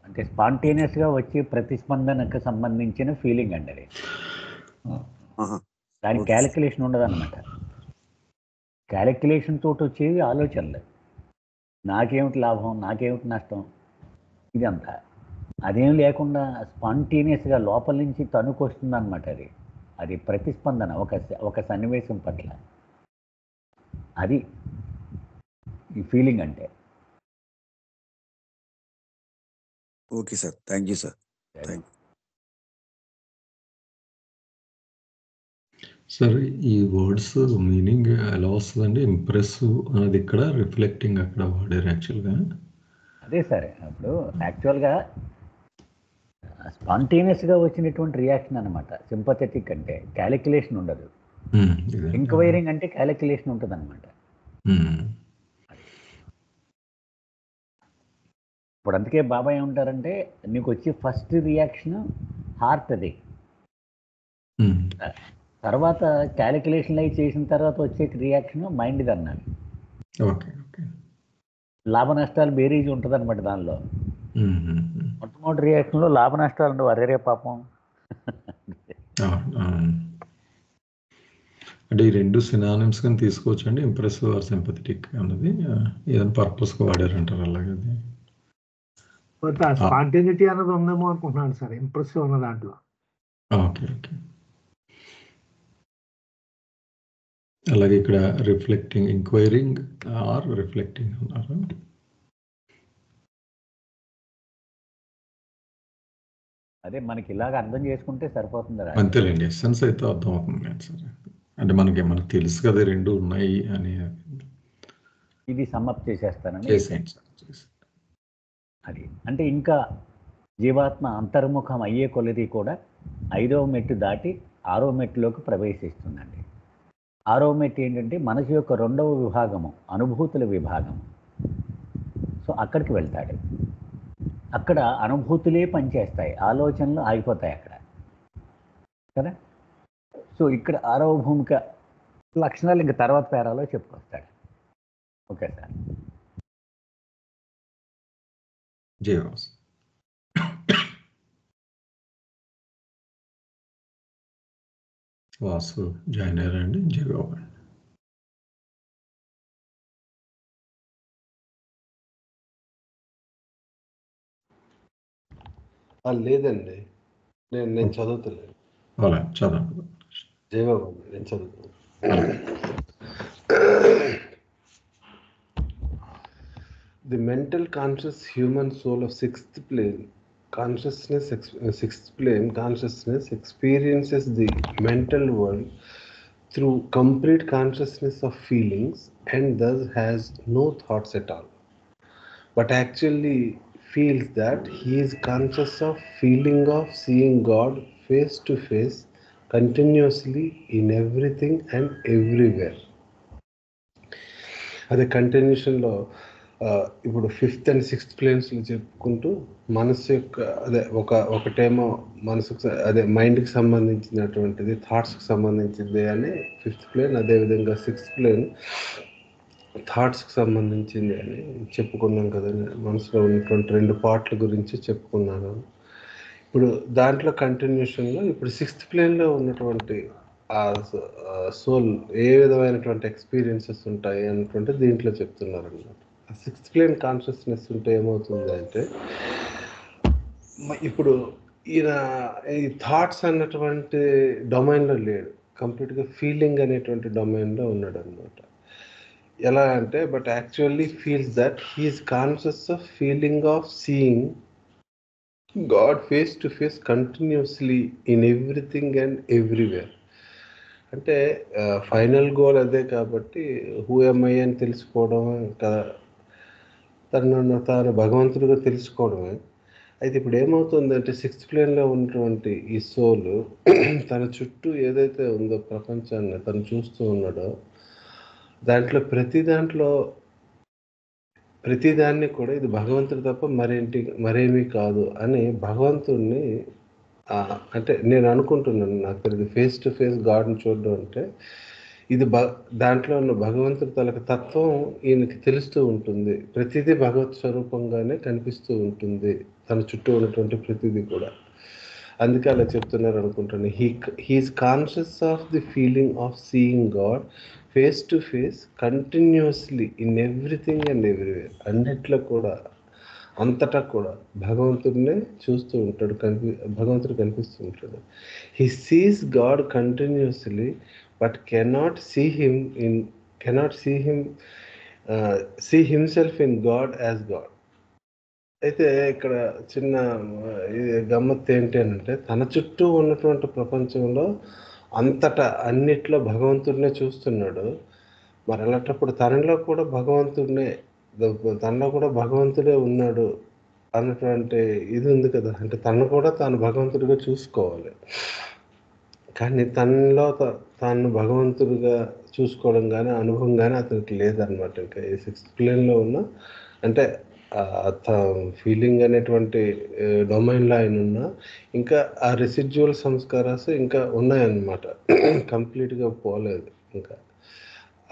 అంటే స్పాంటేనియస్ గా వచ్చే ప్రతిస్పందనకు సంబంధించిన ఫీలింగ్ అండి అది. దానికి క్యాలిక్యులేషన్ ఉండదు అనమాట. క్యాలిక్యులేషన్ తోటి వచ్చేవి ఆలోచనలు, నాకేమిటి లాభం, నాకేమిటి నష్టం, ఇదంతా. అదేం లేకుండా స్పాంటేనియస్గా లోపల నుంచి తనుకొస్తుంది అనమాట. అది ప్రతిస్పందన ఒక సన్నివేశం పట్ల, అది ఈ ఫీలింగ్ అంటే. Okay sir, thank you sir. Sir ఈ వర్డ్స్ మీనింగ్ ఎలా వస్తుందండి? ఇంప్రెసివ్ అనేది ఇక్కడ, రిఫ్లెక్టింగ్ అక్కడ వాడారు యాక్చువల్గా. అదే సరే, ఇప్పుడు యాక్చువల్గా స్పాంటేనియస్గా వచ్చినటువంటి రియాక్షన్ అనమాట. సింపథెటిక్ అంటే క్యాలిక్యులేషన్ ఉండదు, ఎంక్వైరింగ్ అంటే క్యాలిక్యులేషన్ ఉంటుంది అనమాట. ఇప్పుడు అందుకే బాబా ఏమంటారంటే, నీకు వచ్చి ఫస్ట్ రియాక్షన్ హార్ట్, అది తర్వాత క్యాలిక్యులేషన్ అయి చేసిన తర్వాత వచ్చే రియాక్షన్ మైండ్ది అన్నారు. లాభ నష్టాలు బేరీజ్ ఉంటుంది అనమాట దానిలో. మొట్టమొదటి రియాక్షన్లో లాభ నష్టాలు ఉండవు, అరేరే పాపం. అంటే ఈ రెండు సినానిమ్స్ కానీ తీసుకోవచ్చు అండి, ఇంప్రెసివ్ ఆర్ సింపథెటిక్ అన్నది ఏదైనా పర్పస్గా వాడారంటారు అలాగే. స్పాంటేనిటీ అన్నది ఉందేమో అనుకుంటున్నాను సార్ ఇంప్రెసివ్ ఉన్న దాంట్లో. Okay okay. అలాగే ఇక్కడ రిఫ్లెక్టింగ్, ఎంక్వైరింగ్ ఆర్ రిఫ్లెక్టింగ్ అన్నారు. అదే మనకి ఇలాగ అర్థం చేసుకుంటే సరిపోతుంది. అంతేలేండి, ఎసెన్స్ అయితే అర్థం అవుతుంది కదా సార్. అంటే మనకి తెలుసు కదా రెండు ఉన్నాయి అని. ఇది సమ్మప్ చేసేస్తానని అది. అంటే ఇంకా జీవాత్మ అంతర్ముఖం అయ్యే కొలది కూడా 5వ మెట్టు దాటి 6వ మెట్టులోకి ప్రవేశిస్తుందండి. 6వ మెట్టు ఏంటంటే మనసు యొక్క 2వ విభాగము, అనుభూతుల విభాగము. సో అక్కడికి వెళ్తాడు. అక్కడ అనుభూతులే పనిచేస్తాయి, ఆలోచనలు ఆగిపోతాయి అక్కడ కదా. సో ఇక్కడ 6వ భూమిక లక్షణాలు ఇంక తర్వాత పేరాలో చెప్పుకొస్తాడు. Okay sir. జయవాస్ వాసు జాయిన్ అయ్యారండి. జయబాబు అండి. లేదండి, నేను చదువుతలేదు. అలా చదవండి. జయబాబు అండి, నేను చదువుతాను. The mental conscious human soul of sixth plane consciousness experiences the mental world through complete consciousness of feelings and thus has no thoughts at all, but actually feels that he is conscious of feeling of seeing God face to face continuously in everything and everywhere. అదే కంటిన్యూషన్లో ఇప్పుడు 5th and 6th ప్లేన్స్లో చెప్పుకుంటూ మనసు యొక్క అదే ఒకటేమో మనసుకు అదే మైండ్కి సంబంధించినటువంటిది, థాట్స్కి సంబంధించింది అని 5th ప్లేన్, అదేవిధంగా 6th ప్లేన్ థాట్స్కి సంబంధించింది అని చెప్పుకున్నాం కదండి. మనసులో ఉన్నటువంటి 2 పార్ట్ల గురించి చెప్పుకున్నాను. ఇప్పుడు దాంట్లో కంటిన్యూషన్లో ఇప్పుడు 6th ప్లేన్లో ఉన్నటువంటి ఆ సోల్ ఏ విధమైనటువంటి ఎక్స్పీరియన్సెస్ ఉంటాయి అన్నటువంటి దీంట్లో చెప్తున్నారు అన్నమాట. 6th ప్లేన్ కాన్షియస్నెస్ ఉంటే ఏమవుతుంది అంటే, ఇప్పుడు ఈయన ఈ థాట్స్ అన్నటువంటి డొమైన్లో లేడు, కంప్లీట్గా ఫీలింగ్ అనేటువంటి డొమైన్లో ఉన్నాడు అనమాట. ఎలా అంటే, but actually feels that he's conscious of feeling of seeing God face to face continuously in everything and everywhere. అంటే ఫైనల్ గోల్ అదే కాబట్టి హూ ఎమ్ ఐ అని తెలుసుకోవడం కదా, తనను తాను భగవంతుడిగా తెలుసుకోవడమే. అయితే ఇప్పుడు ఏమవుతుందంటే 6th ప్లేన్లో ఉన్నటువంటి ఈ సోల్ తన చుట్టూ ఏదైతే ఉందో ప్రపంచాన్ని తను చూస్తూ ఉన్నాడో దాంట్లో ప్రతిదాన్ని కూడా ఇది భగవంతుడు తప్ప మరేమీ కాదు అని భగవంతుడిని అంటే నేను అనుకుంటున్నాను, నాకు తెలియదు, ఫేస్ టు ఫేస్ గాడ్ని చూడడం అంటే ఇది దాంట్లో ఉన్న భగవంతుడి తలకు తత్వం ఈయనకి తెలుస్తూ ఉంటుంది. ప్రతిదీ భగవత్ స్వరూపంగానే కనిపిస్తూ ఉంటుంది, తన చుట్టూ ఉన్నటువంటి ప్రతిదీ కూడా. అందుకే అలా చెప్తున్నారు అనుకుంటాను. He's conscious of the feeling of seeing God face to face continuously in everything and everywhere. అన్నిట్లో కూడా, అంతటా కూడా భగవంతుడినే చూస్తూ ఉంటాడు, భగవంతుడు కనిపిస్తూ ఉంటాడు. He sees God continuously but cannot see himself in God as God. అయితే ఇక్కడ చిన్న గమ్మత్తు ఏంటి అంటే, తన చుట్టూ ఉన్నటువంటి ప్రపంచంలో అంతటా అన్నిట్లో భగవంతుడినే చూస్తున్నాడు. మరి అలాంటప్పుడు తనలో కూడా భగవంతుడినే తనలో కూడా భగవంతుడే ఉన్నాడు అన్నటువంటి ఇది ఉంది కదా. అంటే తను కూడా తాను భగవంతుడిగా చూసుకోవాలి, కానీ తనలో తాను భగవంతుడిగా చూసుకోవడం కానీ అనుభవం కానీ అతనికి లేదనమాట. ఇంకా ఈ 6th ప్లేన్లో ఉన్న అంటే ఫీలింగ్ అనేటువంటి డొమైన్లో ఆయన ఉన్నా ఇంకా ఆ రెసిడ్యువల్ సంస్కారాస్ ఇంకా ఉన్నాయన్నమాట, కంప్లీట్గా పోలేదు. ఇంకా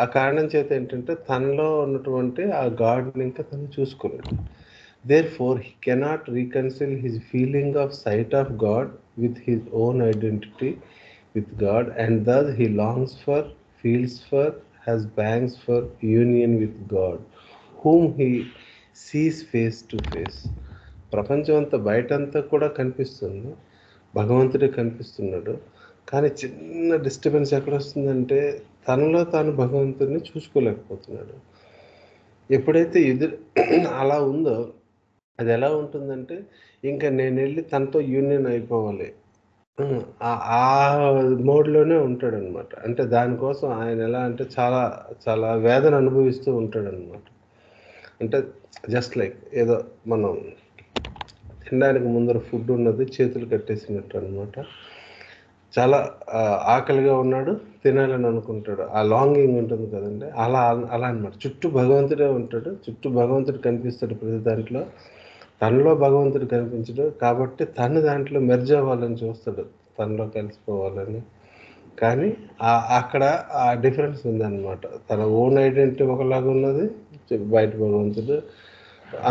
ఆ కారణం చేత ఏంటంటే తనలో ఉన్నటువంటి ఆ గాడ్ని ఇంకా తను చూసుకోలేడు. Therefore, he cannot reconcile his feeling of sight of God with his own identity with God, and thus he longs for, feels for, has pangs for union with God, whom he sees face to face. ప్రపంచం అంతా బయటంతా కూడా కనిపిస్తుంది, భగవంతుడే కనిపిస్తున్నాడు, కానీ చిన్న disturbance ఎక్కడ వస్తుందంటే తనలో తాను భగవంతుడిని చూసుకోలేకపోతున్నాడు. ఎప్పుడైతే అలా ఉందో అది ఎలా ఉంటుందంటే ఇంకా నేను వెళ్ళి తనతో యూనియన్ అయిపోవాలి ఆ మోడ్లోనే ఉంటాడనమాట. అంటే దానికోసం ఆయన ఎలా అంటే చాలా చాలా వేదన అనుభవిస్తూ ఉంటాడనమాట. అంటే జస్ట్ లైక్ ఏదో మనం తినడానికి ముందర ఫుడ్ ఉన్నది చేతులు కట్టేసినట్టు అనమాట. చాలా ఆకలిగా ఉన్నాడు, తినాలని అనుకుంటాడు, ఆ లాంగింగ్ ఉంటుంది కదండి, అలా అలా అనమాట. చుట్టూ భగవంతుడే ఉంటాడు, చుట్టూ భగవంతుడు కనిపిస్తాడు ప్రతి దాంట్లో, తనలో భగవంతుడు కనిపించడు కాబట్టి తను దాంట్లో మెర్జ్ అవ్వాలని చూస్తాడు, తనలో కలిసిపోవాలని. కానీ అక్కడ ఆ డిఫరెన్స్ ఉందన్నమాట. తన ఓన్ ఐడెంటిటీ ఒకలాగా ఉన్నది, బయట భగవంతుడు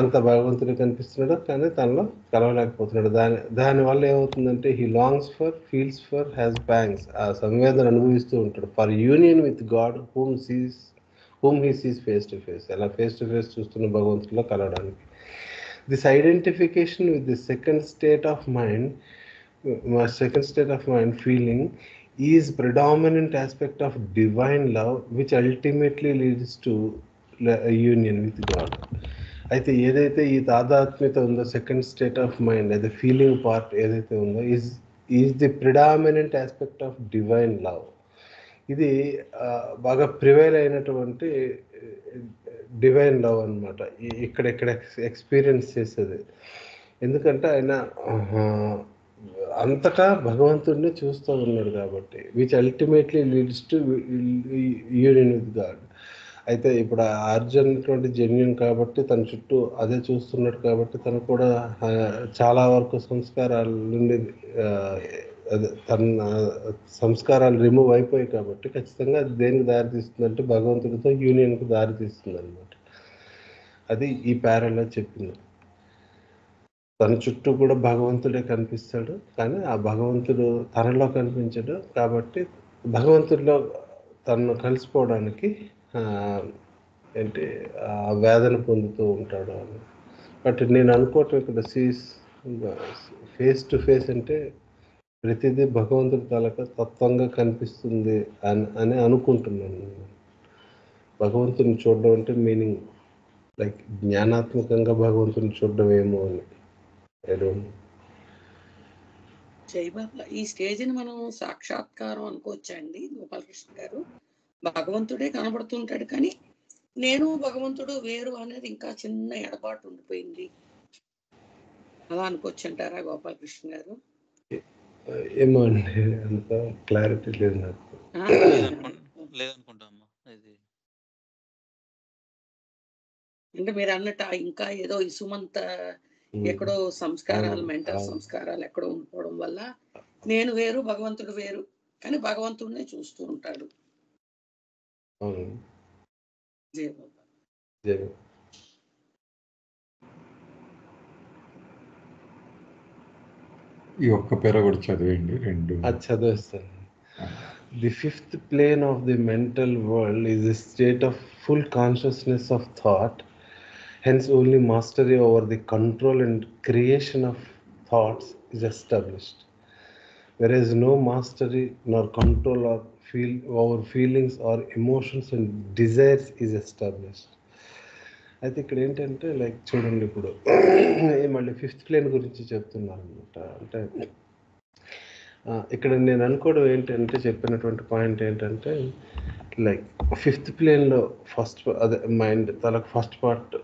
అంత భగవంతుడు కనిపిస్తున్నాడు, కానీ తనలో కలవలేకపోతున్నాడు. దానివల్ల ఏమవుతుందంటే he longs for, feels for, has bangs, ఆ సంవేదన అనుభవిస్తూ ఉంటాడు for union with God whom he sees face to face. అలా ఫేస్ టు ఫేస్ చూస్తున్న భగవంతుడిలో కలవడానికి. This identification with the second state of mind feeling is predominant aspect of divine love, which ultimately leads to a union with God. అయితే ఏదైతే ఈ తాదాత్మ్యత ఉందో second state of mind, అదే feeling part ఏదైతే ఉందో is the predominant aspect of divine love. ఇది బాగా prevail అయినటువంటి డివైన్ లవ్ అనమాట, ఇక్కడ ఎక్స్పీరియన్స్ చేసేది. ఎందుకంటే ఆయన అంతటా భగవంతుడిని చూస్తూ ఉన్నాడు కాబట్టి, which ultimately leads to union with God. అయితే ఇప్పుడు అర్జున్ అటువంటి జెన్యున్ కాబట్టి తన చుట్టూ అదే చూస్తున్నాడు కాబట్టి తను కూడా చాలా వరకు సంస్కారాల నుండి అదే తన సంస్కారాలు రిమూవ్ అయిపోయాయి కాబట్టి ఖచ్చితంగా అది దేనికి దారితీస్తుందంటే భగవంతుడితో యూనియన్కి దారితీస్తుంది అనమాట. అది ఈ ప్యారలో చెప్పింది. తన చుట్టూ కూడా భగవంతుడే కనిపిస్తాడు, కానీ ఆ భగవంతుడు తనలో కనిపించడు కాబట్టి భగవంతుడిలో తను కలిసిపోవడానికి ఏంటి వేదన పొందుతూ ఉంటాడు అని. బట్ నేను అనుకోవటం ఇక్కడ ఫేస్ టు ఫేస్ అంటే ప్రతిదీ భగవంతుడి తాలూకా తత్వంగా కనిపిస్తుంది అని అనుకుంటున్నాను. భగవంతుని చూడడం అంటే మీనింగ్ లైక్ జ్ఞానాత్మకంగా భగవంతుని చూడడం ఏమో అని. జై బాబా. ఈ స్టేజ్ని మనం సాక్షాత్కారం అనుకోవచ్చా అండి గోపాలకృష్ణ గారు? భగవంతుడే కనబడుతుంటాడు కానీ నేను భగవంతుడు వేరు అనేది ఇంకా చిన్న ఎడబాటు ఉండిపోయింది, అలా అనుకోవచ్చు అంటారా గోపాలకృష్ణ గారు? ఏమో అండి, అంత క్లారిటీ లేదు నాకు. అంటే మీరు అన్నట్టు ఇంకా ఏదో ఇసుమంత ఎక్కడో సంస్కారాలు, మెంటల్ సంస్కారాలు ఎక్కడో ఉండిపోవడం వల్ల నేను వేరు భగవంతుడు వేరు, కానీ భగవంతుడినే చూస్తూ ఉంటాడు. జై బాబా. ఈ ఒక్క పేర కూడా చదివేయండి, రెండు చదివేస్తాను. The fifth plane of the mental world is a state of full consciousness of thought. Hence, only mastery over the control and creation of thoughts is established. Whereas no mastery nor control over feelings or emotions and desires is established. అయితే ఇక్కడ ఏంటంటే like చూడండి, ఇప్పుడు మళ్ళీ 5th plane గురించి చెప్తున్నారు అనమాట. అంటే ఇక్కడ నేను అనుకోవడం ఏంటంటే, చెప్పినటువంటి పాయింట్ ఏంటంటే, లైక్ ఫిఫ్త్ ప్లేన్లో ఫస్ట్ అదే మైండ్ తలకు ఫస్ట్ పార్ట్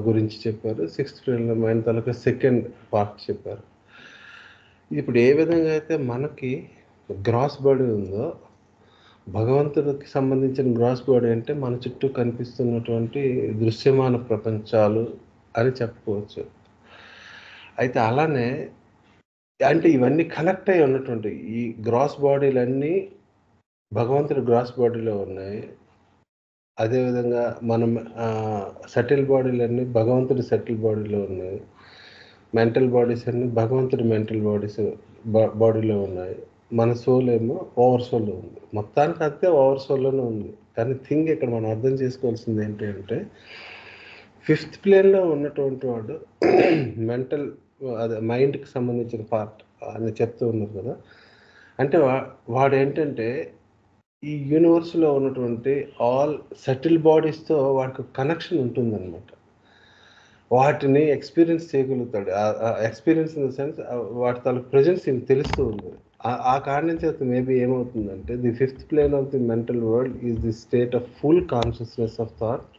గురించి చెప్పారు, సిక్స్త్ ప్లేన్లో మైండ్ తలకు సెకండ్ పార్ట్ చెప్పారు. ఇప్పుడు ఏ విధంగా అయితే మనకి గ్రాస్ బాడీ ఉందో, భగవంతుడికి సంబంధించిన గ్రాస్ బాడీ అంటే మన చుట్టూ కనిపిస్తున్నటువంటి దృశ్యమాన ప్రపంచాలు అని చెప్పుకోవచ్చు. అయితే అలానే అంటే ఇవన్నీ కనెక్ట్ అయి ఉన్నటువంటి ఈ గ్రాస్ బాడీలన్నీ భగవంతుడి గ్రాస్ బాడీలో ఉన్నాయి. అదేవిధంగా మనం సెటిల్ బాడీలన్నీ భగవంతుడి సెటిల్ బాడీలో ఉన్నాయి. మెంటల్ బాడీస్ అన్నీ భగవంతుడి మెంటల్ బాడీలో ఉన్నాయి. మన సోల్ ఏమో ఓవర్ సోల్లో ఉంది. మొత్తానికి అంతే ఓవర్ సోల్లోనే ఉంది. కానీ థింగ్ ఇక్కడ మనం అర్థం చేసుకోవాల్సింది ఏంటి అంటే, ఫిఫ్త్ ప్లేన్లో ఉన్నటువంటి వాడు మెంటల్ అదే మైండ్కి సంబంధించిన పార్ట్ అని చెప్తూ ఉన్నారు కదా. అంటే వాడు ఏంటంటే ఈ యూనివర్స్లో ఉన్నటువంటి ఆల్ సెటిల్ బాడీస్తో వాడికి కనెక్షన్ ఉంటుందన్నమాట. వాటిని ఎక్స్పీరియన్స్ చేయగలుగుతాడు. ఎక్స్పీరియన్స్ ఇన్ ద సెన్స్ వాటి తాలూకు ప్రజెన్స్ ఇవి తెలుస్తూ ఉంది. ఆ కారణం చేత మేబీ ఏమవుతుందంటే, the fifth plane of the mental world is the state of full consciousness of thought.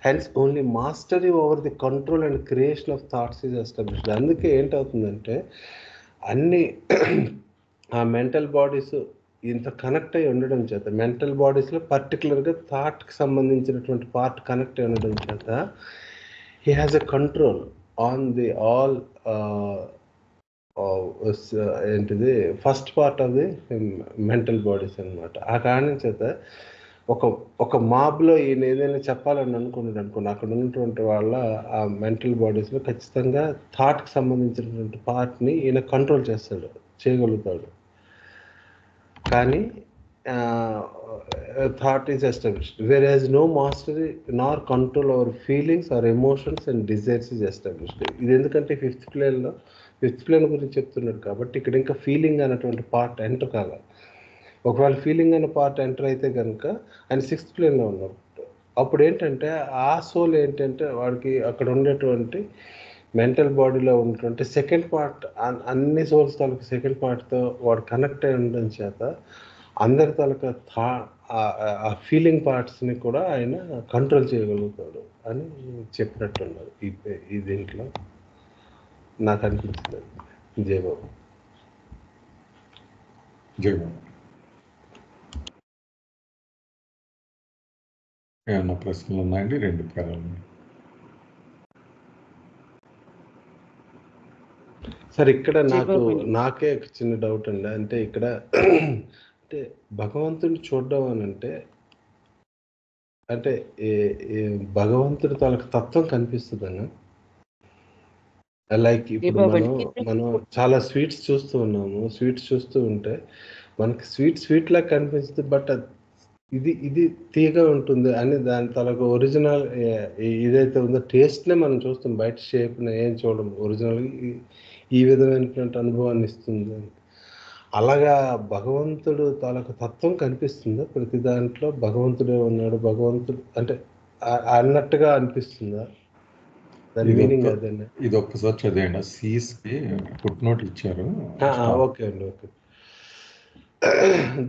Hence only mastery over the control and creation of thoughts is established. అందుకే ఏంటవుతుందంటే, అన్ని ఆ మెంటల్ బాడీస్ ఇంత కనెక్ట్ అయి ఉండడం చేత, mental బాడీస్లో పర్టికులర్గా థాట్కి సంబంధించినటువంటి పార్ట్ కనెక్ట్ అయి ఉండడం చేత, he has a control on the all ఏంటిది first part of the mental bodies అనమాట. ఆ కారణం చేత ఒక మాబ్లో ఈయన ఏదైనా చెప్పాలని అనుకున్నాడు, అక్కడ ఉన్నటువంటి వాళ్ళ ఆ మెంటల్ బాడీస్లో ఖచ్చితంగా థాట్కి సంబంధించినటువంటి పార్ట్ని ఈయన కంట్రోల్ చేయగలుగుతాడు. కానీ thought is established, whereas no mastery nor control over feelings or emotions and desires is established. ఇది ఎందుకంటే ఫిఫ్త్ ప్లేన్ గురించి చెప్తున్నాడు కాబట్టి ఇక్కడ ఇంకా ఫీలింగ్ అనేటువంటి పార్ట్ ఎంటర్ కావాలి. ఒకవేళ ఫీలింగ్ అనే పార్ట్ ఎంటర్ అయితే కనుక ఆయన సిక్స్త్ ప్లేన్లో ఉన్నప్పుడు, అప్పుడు ఏంటంటే ఆ సోల్ ఏంటంటే వాడికి అక్కడ ఉండేటువంటి మెంటల్ బాడీలో ఉన్నటువంటి సెకండ్ పార్ట్, అన్ని సోల్స్ తాలూకు సెకండ్ పార్ట్తో వాడు కనెక్ట్ అయి ఉండడం చేత అందరి తాలూకా ఆ ఫీలింగ్ పార్ట్స్ని కూడా ఆయన కంట్రోల్ చేయగలుగుతాడు అని చెప్పినట్టున్నారు ఈ దీంట్లో నాకు అనిపించింది. జయబాబు. ఏమన్నా ప్రశ్నలు ఉన్నాయండి? 2 పేరాలు. సార్ ఇక్కడ నాకే చిన్న డౌట్ అండి. అంటే ఇక్కడ అంటే భగవంతుడిని చూడడం అని అంటే భగవంతుడి తాలూకు తత్వం కనిపిస్తుందన్న. లైక్ ఇప్పుడు మనం చాలా స్వీట్స్ చూస్తూ ఉన్నాము. స్వీట్స్ చూస్తూ ఉంటే మనకి స్వీట్ లాగా కనిపిస్తుంది, బట్ ఇది తీగా ఉంటుంది అని దాని తాలూకు ఒరిజినల్ ఏదైతే ఉందో టేస్ట్నే మనం చూస్తాం. బయట షేప్ని ఏం చూడము. ఒరిజినల్ ఈ విధమైనటువంటి అనుభవాన్ని ఇస్తుంది. అలాగా భగవంతుడు తాలూకు తత్వం కనిపిస్తుందా ప్రతి దాంట్లో? భగవంతుడే ఉన్నాడు, భగవంతుడు అంటే అన్నట్టుగా అనిపిస్తుందా? దాని మీనింగ్ అదేనా? ఇది ఒక్కసారి చదివండి. సీస్కి ఫుట్ నోట్ ఇచ్చారు. ఓకే అండి, okay.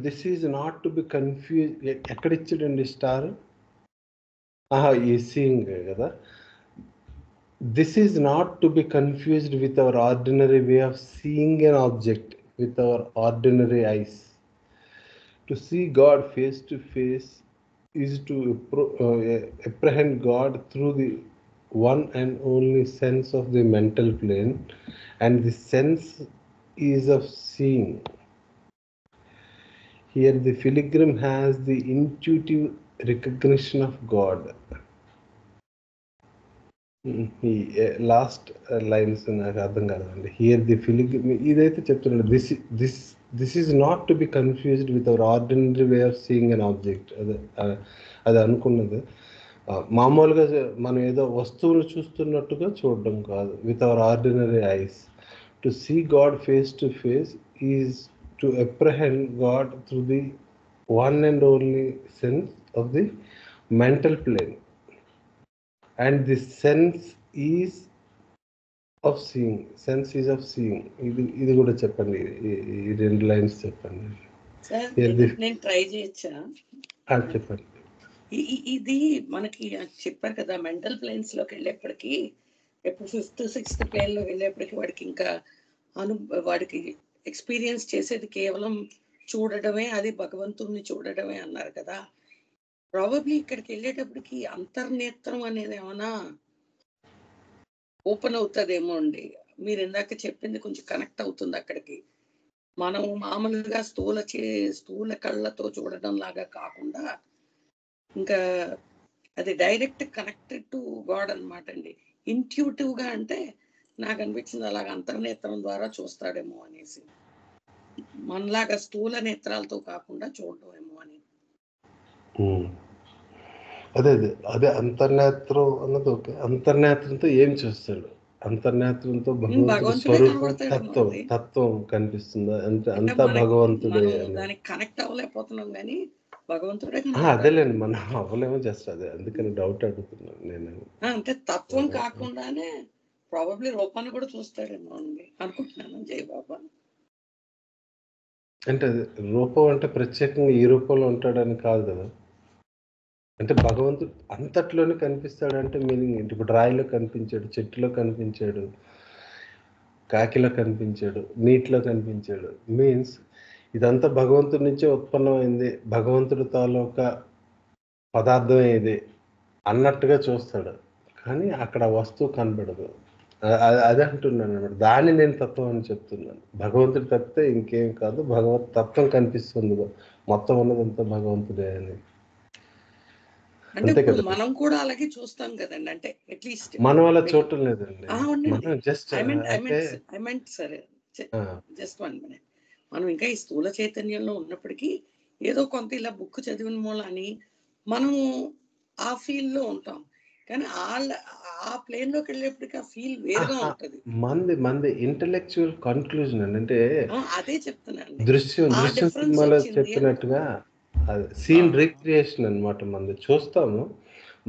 This is not to B confuse. ఎక్కడ ఇచ్చాడండి స్టార్? ఈ సీయింగ్ కదా. This is not to be confused with our ordinary way of seeing an object with our ordinary eyes. To see God face to face is to apprehend God through the one and only sense of the mental plane, and the sense is of seeing. Here the pilgrim has the intuitive recognition of God. Last lines నాకు అర్థం కాదండి. Here the pilgrim ఇదైతే చెప్తున్నాడు. This is not to be confused with our ordinary way of seeing an object. అది అనుకున్నది మామూలుగా మనం ఏదో వస్తువులు చూస్తున్నట్టుగా చూడడం కాదు. With our ordinary eyes to see God face to face is to apprehend God through the one and only sense of the mental plane. And this sense is of seeing, sense is of seeing. ఇది కూడా చెప్పండి, ఈ 2 lines చెప్పండి. Sir ఏది నేను try చేయొచ్చా? చెప్పండి. ఇది మనకి చెప్పారు కదా, మెంటల్ ప్లేన్స్ లోకి వెళ్ళేప్పటికీ, ఎప్పుడు 5th 6th ప్లేన్ లో వెళ్ళేప్పటికి వాడికి ఇంకా వాడికి ఎక్స్పీరియన్స్ చేసేది కేవలం చూడడమే, అది భగవంతుడిని చూడడమే అన్నారు కదా. ప్రాబబ్లీ ఇక్కడికి వెళ్ళేటప్పటికి అంతర్నేత్రం అనేది ఏమైనా ఓపెన్ అవుతుందేమో అండి. మీరు ఇందాక చెప్పింది కొంచెం కనెక్ట్ అవుతుంది అక్కడికి. మనం మామూలుగా స్థూల కళ్ళతో చూడడం లాగా కాకుండా ఇంకా అది డైరెక్ట్ కనెక్టెడ్ టు గాడ్ అనమాట అండి. ఇంట్యూటివ్ గా అంటే నాకు అనిపించింది అలాగ అంతర్నేత్రం ద్వారా చూస్తాడేమో అనేసి, మనలాగా స్థూల నేత్రాలతో కాకుండా చూడడం ఏమో అని. అదే అంతర్నేత్రం అన్నది ఓకే. అంతర్నేత్రంతో ఏం చేస్తాడు? అంతర్నేత్రంతో భగవంతుడి స్వరూపం, తత్వం కనిపిస్తుందా? అంటే అంతా భగవంతుడే దానికి కనెక్ట్ అవ్వలేకపోతున్నాం కానీ భగవంతుడే. అదేలేండి, మనం అవ్వలేమో, జస్ట్ అదే, అందుకని డౌట్ అడుగుతున్నాను నేను. అంటే తత్వం కాకుండానే ప్రాబబ్లీ రూపాన్ని కూడా చూస్తాడేమో అండి అనుకుంటున్నాను. జై బాబా. అంటే రూపం అంటే ప్రత్యేకంగా ఈ రూపంలో ఉంటాడని కాదు కదా. అంటే భగవంతుడు అంతట్లోనే కనిపిస్తాడంటే మీనింగ్ ఏంటి? ఇప్పుడు రాయిలో కనిపించాడు, చెట్టులో కనిపించాడు, కాకిలో కనిపించాడు, నీటిలో కనిపించాడు. మీన్స్ ఇదంతా భగవంతుడి నుంచే ఉత్పన్నమైంది, భగవంతుడి తాలూకా పదార్థం ఇది అన్నట్టుగా చూస్తాడు. కానీ అక్కడ వస్తువు కనబడదు. అదే అంటున్నాను అనమాట. దాన్ని నేను తత్వం అని చెప్తున్నాను. భగవంతుడు తప్పితే ఇంకేం కాదు, భగవత్ తత్వం కనిపిస్తుంది, మొత్తం ఉన్నదంతా భగవంతుడే అని. అంతే కదా. మనం కూడా అలాగే చూస్తాం కదండి. అంటే అట్లీస్ట్ మనం అలా చూడటం లేదండి. మనం జస్ట్ జస్ట్ 1 minute. మనం ఇంకా ఈ స్థూల చైతన్యంలో ఉన్నప్పటికీ ఏదో కొంత ఇలా బుక్ చదివిన మూలని మనము ఆ ఫీల్ లో ఉంటాం. కానీ ఆ ప్లేన్ లోకి వెళ్ళేప్పటికీ ఆ ఫీల్ వేరుగా ఉంటుంది. మంది ఇంటెలెక్చువల్ కన్క్లూజన్ అండి. అంటే అదే చెప్తున్నాను, దృశ్యం సినిమాలో చెప్పినట్టుగా సీన్ రీక్రియేషన్ అన్నమాట. మంది చూస్తాము,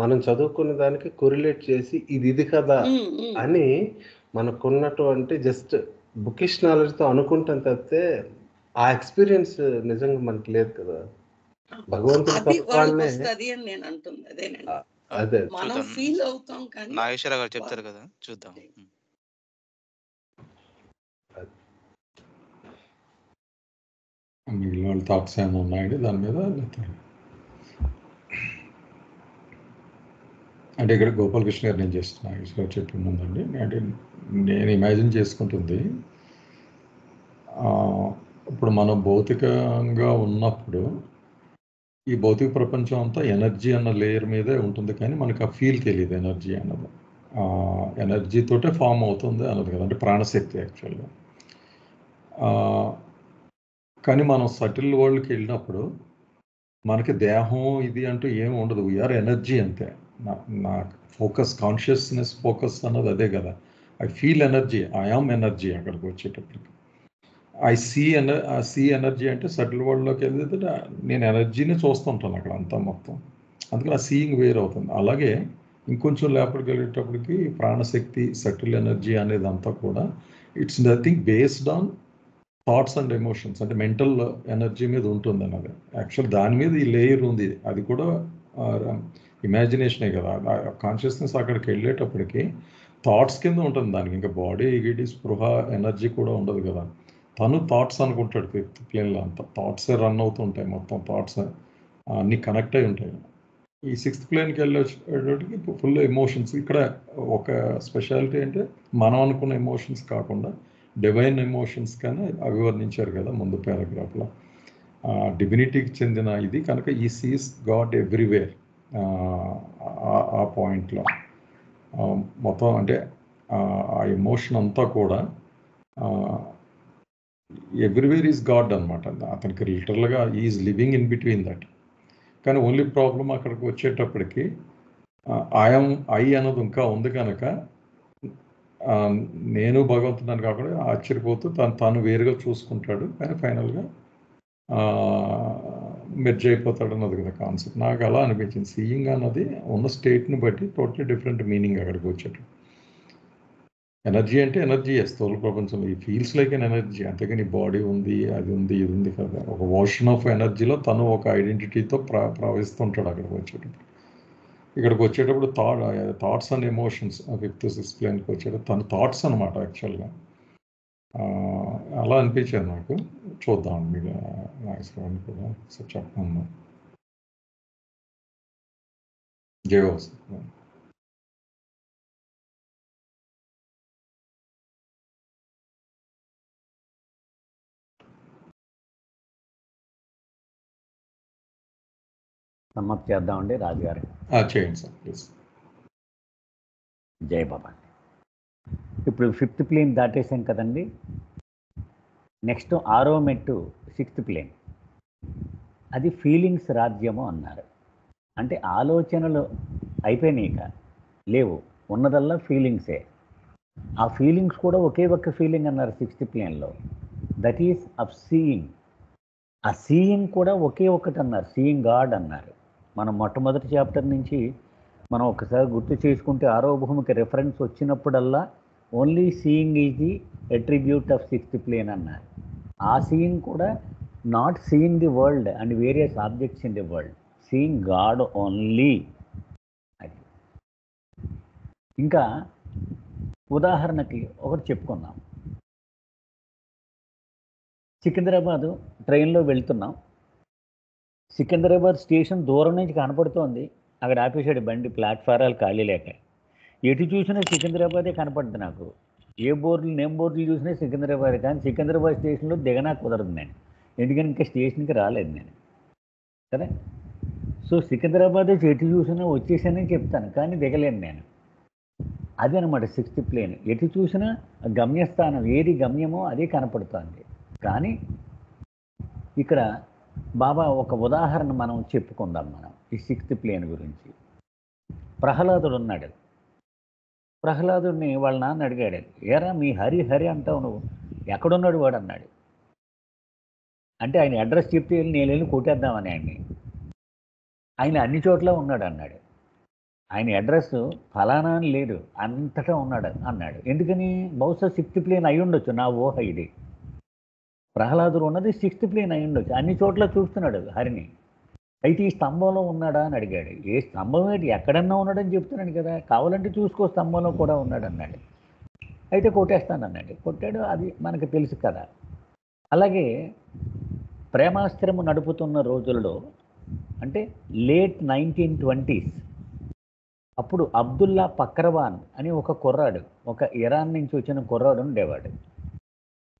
మనం చదువుకున్న దానికి కొరిలేట్ చేసి ఇది కదా అని మనకున్నటువంటి జస్ట్ బుకిష్ నాలెడ్జ్తో అనుకుంటాం తప్పితే ఆ ఎక్స్పీరియన్స్ నిజంగా మనకి లేదు కదా. భగవంతుడి తత్వాన్ని నేను అంటుంది అదేనండి. అదే మనం ఫీల్ అవుతాం. కానీ నాగేశ్వర గారు చెప్తారు కదా, చూద్దాం. మిగిలిన వాళ్ళ థాట్స్ ఏమైనా ఉన్నాయండి దాని మీద? అంటే ఇక్కడ గోపాలకృష్ణ గారు నేను చేస్తున్నా, నాగేశ్వర గారు చెప్పింది ఉందండి. అంటే నేను ఇమాజిన్ చేసుకుంటుంది, ఇప్పుడు మనం భౌతికంగా ఉన్నప్పుడు ఈ భౌతిక ప్రపంచం అంతా ఎనర్జీ అన్న లేయర్ మీదే ఉంటుంది, కానీ మనకు ఆ ఫీల్ తెలియదు ఎనర్జీ అన్నది. ఎనర్జీతోటే ఫామ్ అవుతుంది అన్నది కదా, అంటే ప్రాణశక్తి యాక్చువల్గా. కానీ మనం సటిల్ వరల్డ్కి వెళ్ళినప్పుడు మనకి దేహం ఇది అంటూ ఏమి ఉండదు, వీఆర్ ఎనర్జీ అంతే. నా ఫోకస్, కాన్షియస్నెస్ ఫోకస్ అన్నది అదే కదా. I feel energy, I am energy. అక్కడికి వచ్చేటప్పటికి ఐ సీ ఎనర్జీ అంటే సటిల్ వరల్డ్లోకి వెళ్తే నేను ఎనర్జీని చూస్తుంటాను అక్కడ అంతా మొత్తం. అందుకని ఆ సీయింగ్ వేరు అవుతుంది. అలాగే ఇంకొంచెం లోపలికి వెళ్ళేటప్పటికి ప్రాణశక్తి, సటిల్ ఎనర్జీ అనేది అంతా కూడా it's nothing based on thoughts and emotions, అంటే మెంటల్ ఎనర్జీ మీద ఉంటుంది అన్నది. యాక్చువల్ దాని మీద ఈ లేయర్ ఉంది, అది కూడా ఇమాజినేషనే కదా. కాన్షియస్నెస్ అక్కడికి వెళ్ళేటప్పటికి థాట్స్ కింద ఉంటుంది దానికి, ఇంకా బాడీ గిడి స్పృహ ఎనర్జీ కూడా ఉండదు కదా. తను థాట్స్ అనుకుంటాడు 5th ప్లేన్లో, అంతా థాట్సే రన్ అవుతుంటాయి, మొత్తం థాట్స్ అన్నీ కనెక్ట్ అయి ఉంటాయి. ఈ 6th ప్లేన్కి వెళ్ళేటప్పటికి ఫుల్ ఎమోషన్స్. ఇక్కడ ఒక స్పెషాలిటీ అంటే మనం అనుకున్న ఎమోషన్స్ కాకుండా డివైన్ ఎమోషన్స్ కానీ అభివర్ణించారు కదా ముందు పారాగ్రాఫ్లో. డివినిటీకి చెందిన ఇది కనుక ఈ సీస్ గాడ్ ఎవ్రీవేర్ ఆ పాయింట్లో మొత్తం. అంటే ఆ ఎమోషన్ అంతా కూడా ఎవ్రీవేర్ ఈజ్ గాడ్ అనమాట. అతనికి లిటరల్గా is living in between that. కానీ ఓన్లీ ప్రాబ్లం అక్కడికి వచ్చేటప్పటికి ఐ అన్నది ఇంకా ఉంది కనుక నేను భగవంతుని కాకుండా ఆశ్చర్యపోతూ తను వేరుగా చూసుకుంటాడు, కానీ ఫైనల్గా మెర్జ్ అయిపోతాడు అన్నది కదా కాన్సెప్ట్. నాకు అలా అనిపించింది. సీయింగ్ అన్నది ఉన్న స్టేట్ని బట్టి టోటలీ డిఫరెంట్ మీనింగ్ అక్కడికి వచ్చేటప్పుడు. ఎనర్జీ అంటే ఎనర్జీ, స్థూల ప్రపంచంలో ఈ ఫీల్స్ లైక్ అన్ ఎనర్జీ, అంతేగాని బాడీ ఉంది, అది ఉంది, ఇది ఉంది కదా. ఒక ఓషన్ ఆఫ్ ఎనర్జీలో తను ఒక ఐడెంటిటీతో ప్రవహిస్తుంటాడు. ఇక్కడికి వచ్చేటప్పుడు thoughts and emotions, fifth sixth ప్లేన్కి వచ్చేటప్పుడు తన థాట్స్ అనమాట యాక్చువల్గా. అలా అనిపించారు నాకు. చూద్దాం మీకు నాగేశ్వరరావు కూడా చెప్పను. జయవాస్ సమ్మప్ చేద్దామండి రాజుగారు. చేయండి సార్ ప్లీజ్. జై బాబా. ఇప్పుడు 5th ప్లేన్ దాటేసాం కదండి. నెక్స్ట్ 6వ మెట్టు 6th ప్లేన్. అది ఫీలింగ్స్ రాజ్యము అన్నారు. అంటే ఆలోచనలు అయిపోయినాయి, ఇక లేవు, ఉన్నదల్లా ఫీలింగ్సే. ఆ ఫీలింగ్స్ కూడా ఒకే ఒక్క ఫీలింగ్ అన్నారు 6th ప్లేన్లో, దట్ ఈస్ ఆఫ్ సీయింగ్. ఆ సీయింగ్ కూడా ఒకే ఒకటి అన్నారు, సీయింగ్ గాడ్ అన్నారు. మనం మొట్టమొదటి చాప్టర్ నుంచి మనం ఒకసారి గుర్తు చేసుకుంటే 6వ భూమికి రెఫరెన్స్ వచ్చినప్పుడల్లా only seeing is the attribute of 6th plane అన్నారు. ఆ సీయింగ్ కూడా not seeing the world and various objects in the world, seeing God only. అది ఇంకా ఉదాహరణకి ఒకటి చెప్పుకుందాం. సికింద్రాబాదు ట్రైన్లో వెళ్తున్నాం. సికింద్రాబాద్ స్టేషన్ దూరం నుంచి కనపడుతోంది. అక్కడ ఆపేసాడు బండి, ప్లాట్ఫారాలు ఖాళీ లేక. ఎటు చూసినా సికింద్రాబాదే కనపడుతుంది నాకు. ఏ బోర్డులు నేమ్ బోర్డులు చూసినా సికింద్రాబాద్. కానీ సికింద్రాబాద్ స్టేషన్లో దిగనా కుదరదు నేను, ఎందుకని ఇంకా స్టేషన్కి రాలేదు నేను కదా. సో సికింద్రాబాద్ ఎటు చూసినా వచ్చేసానని చెప్తాను, కానీ దిగలేను నేను. అదే అనమాట 6th ప్లేన్. ఎటు చూసినా గమ్యస్థానం, ఏది గమ్యమో అదే కనపడుతుంది. కానీ ఇక్కడ బాబా ఒక ఉదాహరణ మనం చెప్పుకుందాం. మనం ఈ 6th ప్లేన్ గురించి. ప్రహ్లాదుడు ఉన్నాడు. ప్రహ్లాదుడిని వాళ్ళ నాన్న అడిగాడు, ఏరా మీ హరి హరి అంటావు నువ్వు, ఎక్కడున్నాడు వాడు అన్నాడు. అంటే ఆయన అడ్రస్ చెప్తే నేను వెళ్ళి కొట్టేద్దామని ఆయన్ని. ఆయన అన్ని చోట్ల ఉన్నాడు అన్నాడు. ఆయన అడ్రస్ ఫలానా అని లేదు, అంతటా ఉన్నాడు అన్నాడు. ఎందుకని? బహుశా 6th ప్లేన్ అయి ఉండొచ్చు, నా ఊహ ఇది. ప్రహ్లాదుడు ఉన్నది 6th ప్లేన్ అయి ఉండొచ్చు, అన్ని చోట్ల చూస్తున్నాడు హరిని. అయితే ఈ స్తంభంలో ఉన్నాడా అని అడిగాడు. ఏ స్తంభం ఏంటి, ఎక్కడన్నా ఉన్నాడని చెప్తున్నాడు కదా, కావాలంటే చూసుకో స్తంభంలో కూడా ఉన్నాడు అన్నాడు. అయితే కొట్టేస్తానన్నాడు. కొట్టాడు, అది మనకు తెలుసు కదా. అలాగే ప్రేమాస్త్రము నడుపుతున్న రోజుల్లో, అంటే లేట్ 1920s, అప్పుడు అబ్దుల్లా పక్రవాన్ అని ఒక కుర్రాడు, ఒక ఇరాన్ నుంచి వచ్చిన కుర్రాడు ఉండేవాడు.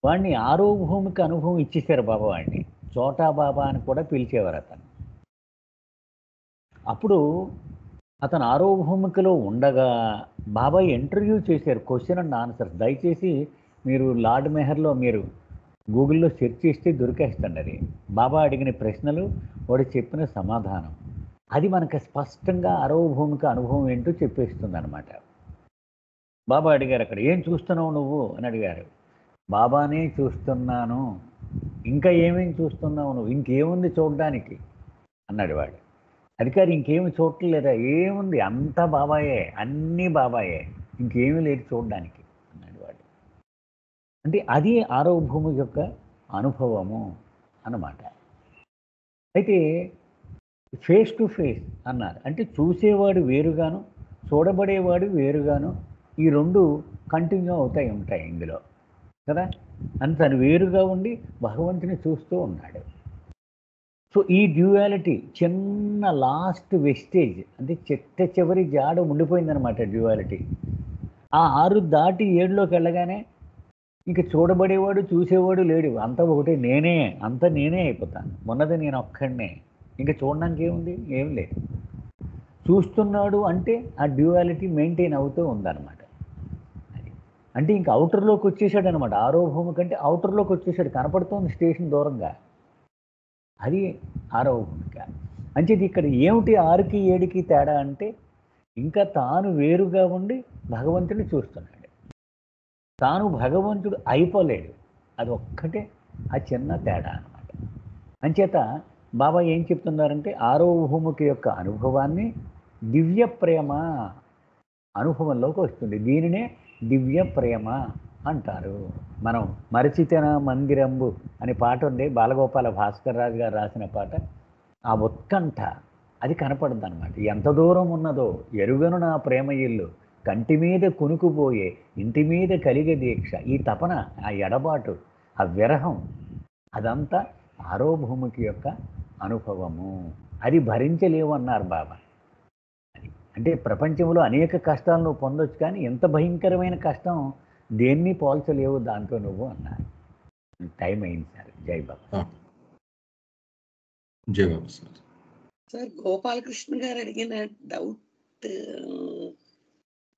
వాడిని 6వ భూమికి అనుభవం ఇచ్చేశారు బాబా. వాడిని చోటా బాబా అని కూడా పిలిచేవారు అతను. అప్పుడు అతను 6వ భూమికలో ఉండగా బాబా ఇంటర్వ్యూ చేశారు, క్వశ్చన్ అండ్ ఆన్సర్స్. దయచేసి మీరు లార్డ్ మెహర్లో మీరు గూగుల్లో సెర్చ్ చేస్తే దొరికేస్తుంది. అది బాబా అడిగిన ప్రశ్నలు, వాడు చెప్పిన సమాధానం. అది మనకు స్పష్టంగా 6వ భూమిక అనుభవం ఏంటో చెప్పేస్తుంది అనమాట. బాబా అడిగారు అక్కడ, ఏం చూస్తున్నావు నువ్వు అని అడిగారు. బాబానే చూస్తున్నాను. ఇంకా ఏమేమి చూస్తున్నావు నువ్వు? ఇంకేముంది చూడడానికి అన్నాడు వాడు. అధికారి ఇంకేమి చూడలేదా? ఏముంది, అంతా బాబాయే, అన్నీ బాబాయే, ఇంకేమీ లేదు చూడడానికి అన్నాడు వాడు. అంటే అది 6వ భూమి యొక్క అనుభవము అన్నమాట. అయితే ఫేస్ టు ఫేస్ అన్నారు. అంటే చూసేవాడు వేరుగాను, చూడబడేవాడు వేరుగాను, ఈ రెండు కంటిన్యూ ఉంటాయి ఇందులో కదా. అని తను వేరుగా ఉండి భగవంతుని చూస్తూ ఉన్నాడు. సో ఈ డ్యూయాలిటీ చిన్న లాస్ట్ వెస్టేజ్, అంటే చివరి జాడ ఉండిపోయిందనమాట డ్యూయాలిటీ. ఆ 6 దాటి 7లోకి వెళ్ళగానే ఇంక చూడబడేవాడు చూసేవాడు లేడు, అంతా ఒకటే, నేనే, అంతా నేనే అయిపోతాను. ఉన్నది నేను ఒక్కడినే, ఇంకా చూడడానికి ఏముంది, ఏం లేదు. చూస్తున్నాడు అంటే ఆ డ్యూయాలిటీ మెయింటైన్ అవుతూ ఉందన్నమాట. అంటే ఇంకా అవుటర్లోకి వచ్చేసాడు అనమాట. 6వ భూమి కంటే అవుటర్లోకి వచ్చేసాడు, కనపడుతోంది స్టేషన్ దూరంగా. అది 6వ భూమిక. అంచేది ఇక్కడ ఏమిటి 6కి 7కి తేడా అంటే, ఇంకా తాను వేరుగా ఉండి భగవంతుని చూస్తున్నాడు. తాను భగవంతుడు అయిపోలేడు, అది ఒక్కటే ఆ చిన్న తేడా అనమాట. అంచేత బాబా ఏం చెప్తున్నారంటే, 6వ భూమిక యొక్క అనుభవాన్ని దివ్య ప్రేమ అనుభవంలోకి వస్తుంది. దీనినే దివ్య ప్రేమ అంటారు. మనం మరచితన మందిరంబు అనే పాట ఉంది, బాలగోపాల భాస్కర్ రాజు గారు రాసిన పాట. ఆ ఉత్కంఠ అది కనపడుద్ది అనమాట. ఎంత దూరం ఉన్నదో ఎరుగను నా ప్రేమ ఇల్లు, కంటి మీద కునుకుపోయే ఇంటి మీద కలిగే దీక్ష, ఈ తపన, ఆ ఎడబాటు, ఆ విరహం, అదంతా ఆరోభూమికి యొక్క అనుభవము. అది భరించలేవు అన్నారు బాబా. అంటే ప్రపంచంలో అనేక కష్టాలు నువ్వు పొందొచ్చు, కానీ ఎంత భయంకరమైన కష్టం దేన్ని పోల్చలేవు దాంతో నువ్వు అన్నారు. టైం అయింది సార్. జై బాబా. జై బాబా సార్. సార్ గోపాలకృష్ణ గారు అడిగిన డౌట్,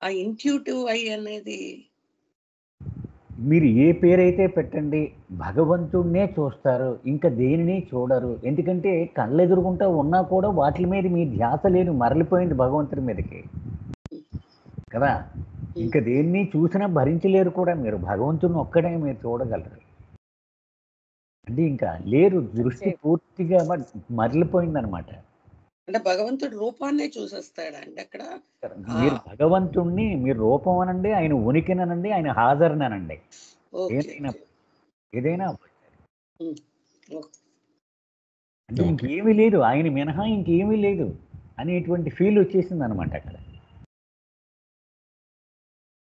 ఆ ఇంట్యూటివ్ ఐ అనేది మీరు ఏ పేరైతే పెట్టండి భగవంతుడినే చూస్తారు, ఇంకా దేనిని చూడరు. ఎందుకంటే కళ్ళెదురుగుంటా ఉన్నా కూడా వాటి మీద మీ ధ్యాస లేదు, మరలిపోయింది భగవంతుడి మీదకి కదా. ఇంకా దేన్ని చూసినా భరించలేరు కూడా మీరు. భగవంతుడిని ఒక్కడే మీరు చూడగలరు. అంటే ఇంకా లేరు, దృష్టి పూర్తిగా మరలిపోయిందనమాట. అంటే భగవంతుడి రూపాన్నే చూసేస్తాడండి అక్కడ. మీరు భగవంతుణ్ణి మీరు రూపం అనండి, ఆయన ఉనికిననండి, ఆయన హాజరుననండి, ఏదైనా అంటే ఇంకేమీ లేదు, ఆయన మినహా ఇంకేమీ లేదు అనేటువంటి ఫీల్ వచ్చేసింది అనమాట అక్కడ.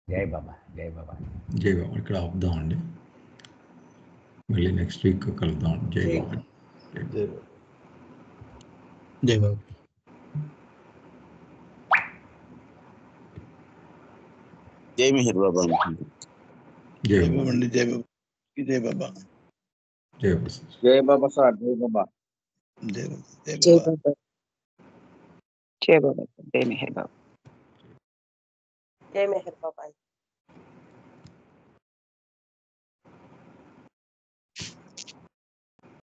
జై బాబా. జై బాబా. జై బాబా. ఇక్కడ ఆపుదామండి, మళ్ళీ నెక్స్ట్ వీక్ కలుద్దాం. జై బాబా. జై బాబా. జై మెహర్ బాబా. జై బాబా అండి. జై బాబా. జై బాబా. జై బాబా. జై బాబా సార్. జై బాబా. జై బాబా. జై బాబా. జై బాబా. జై మెహర్ బాబా. జై మెహర్ బాబాయ్.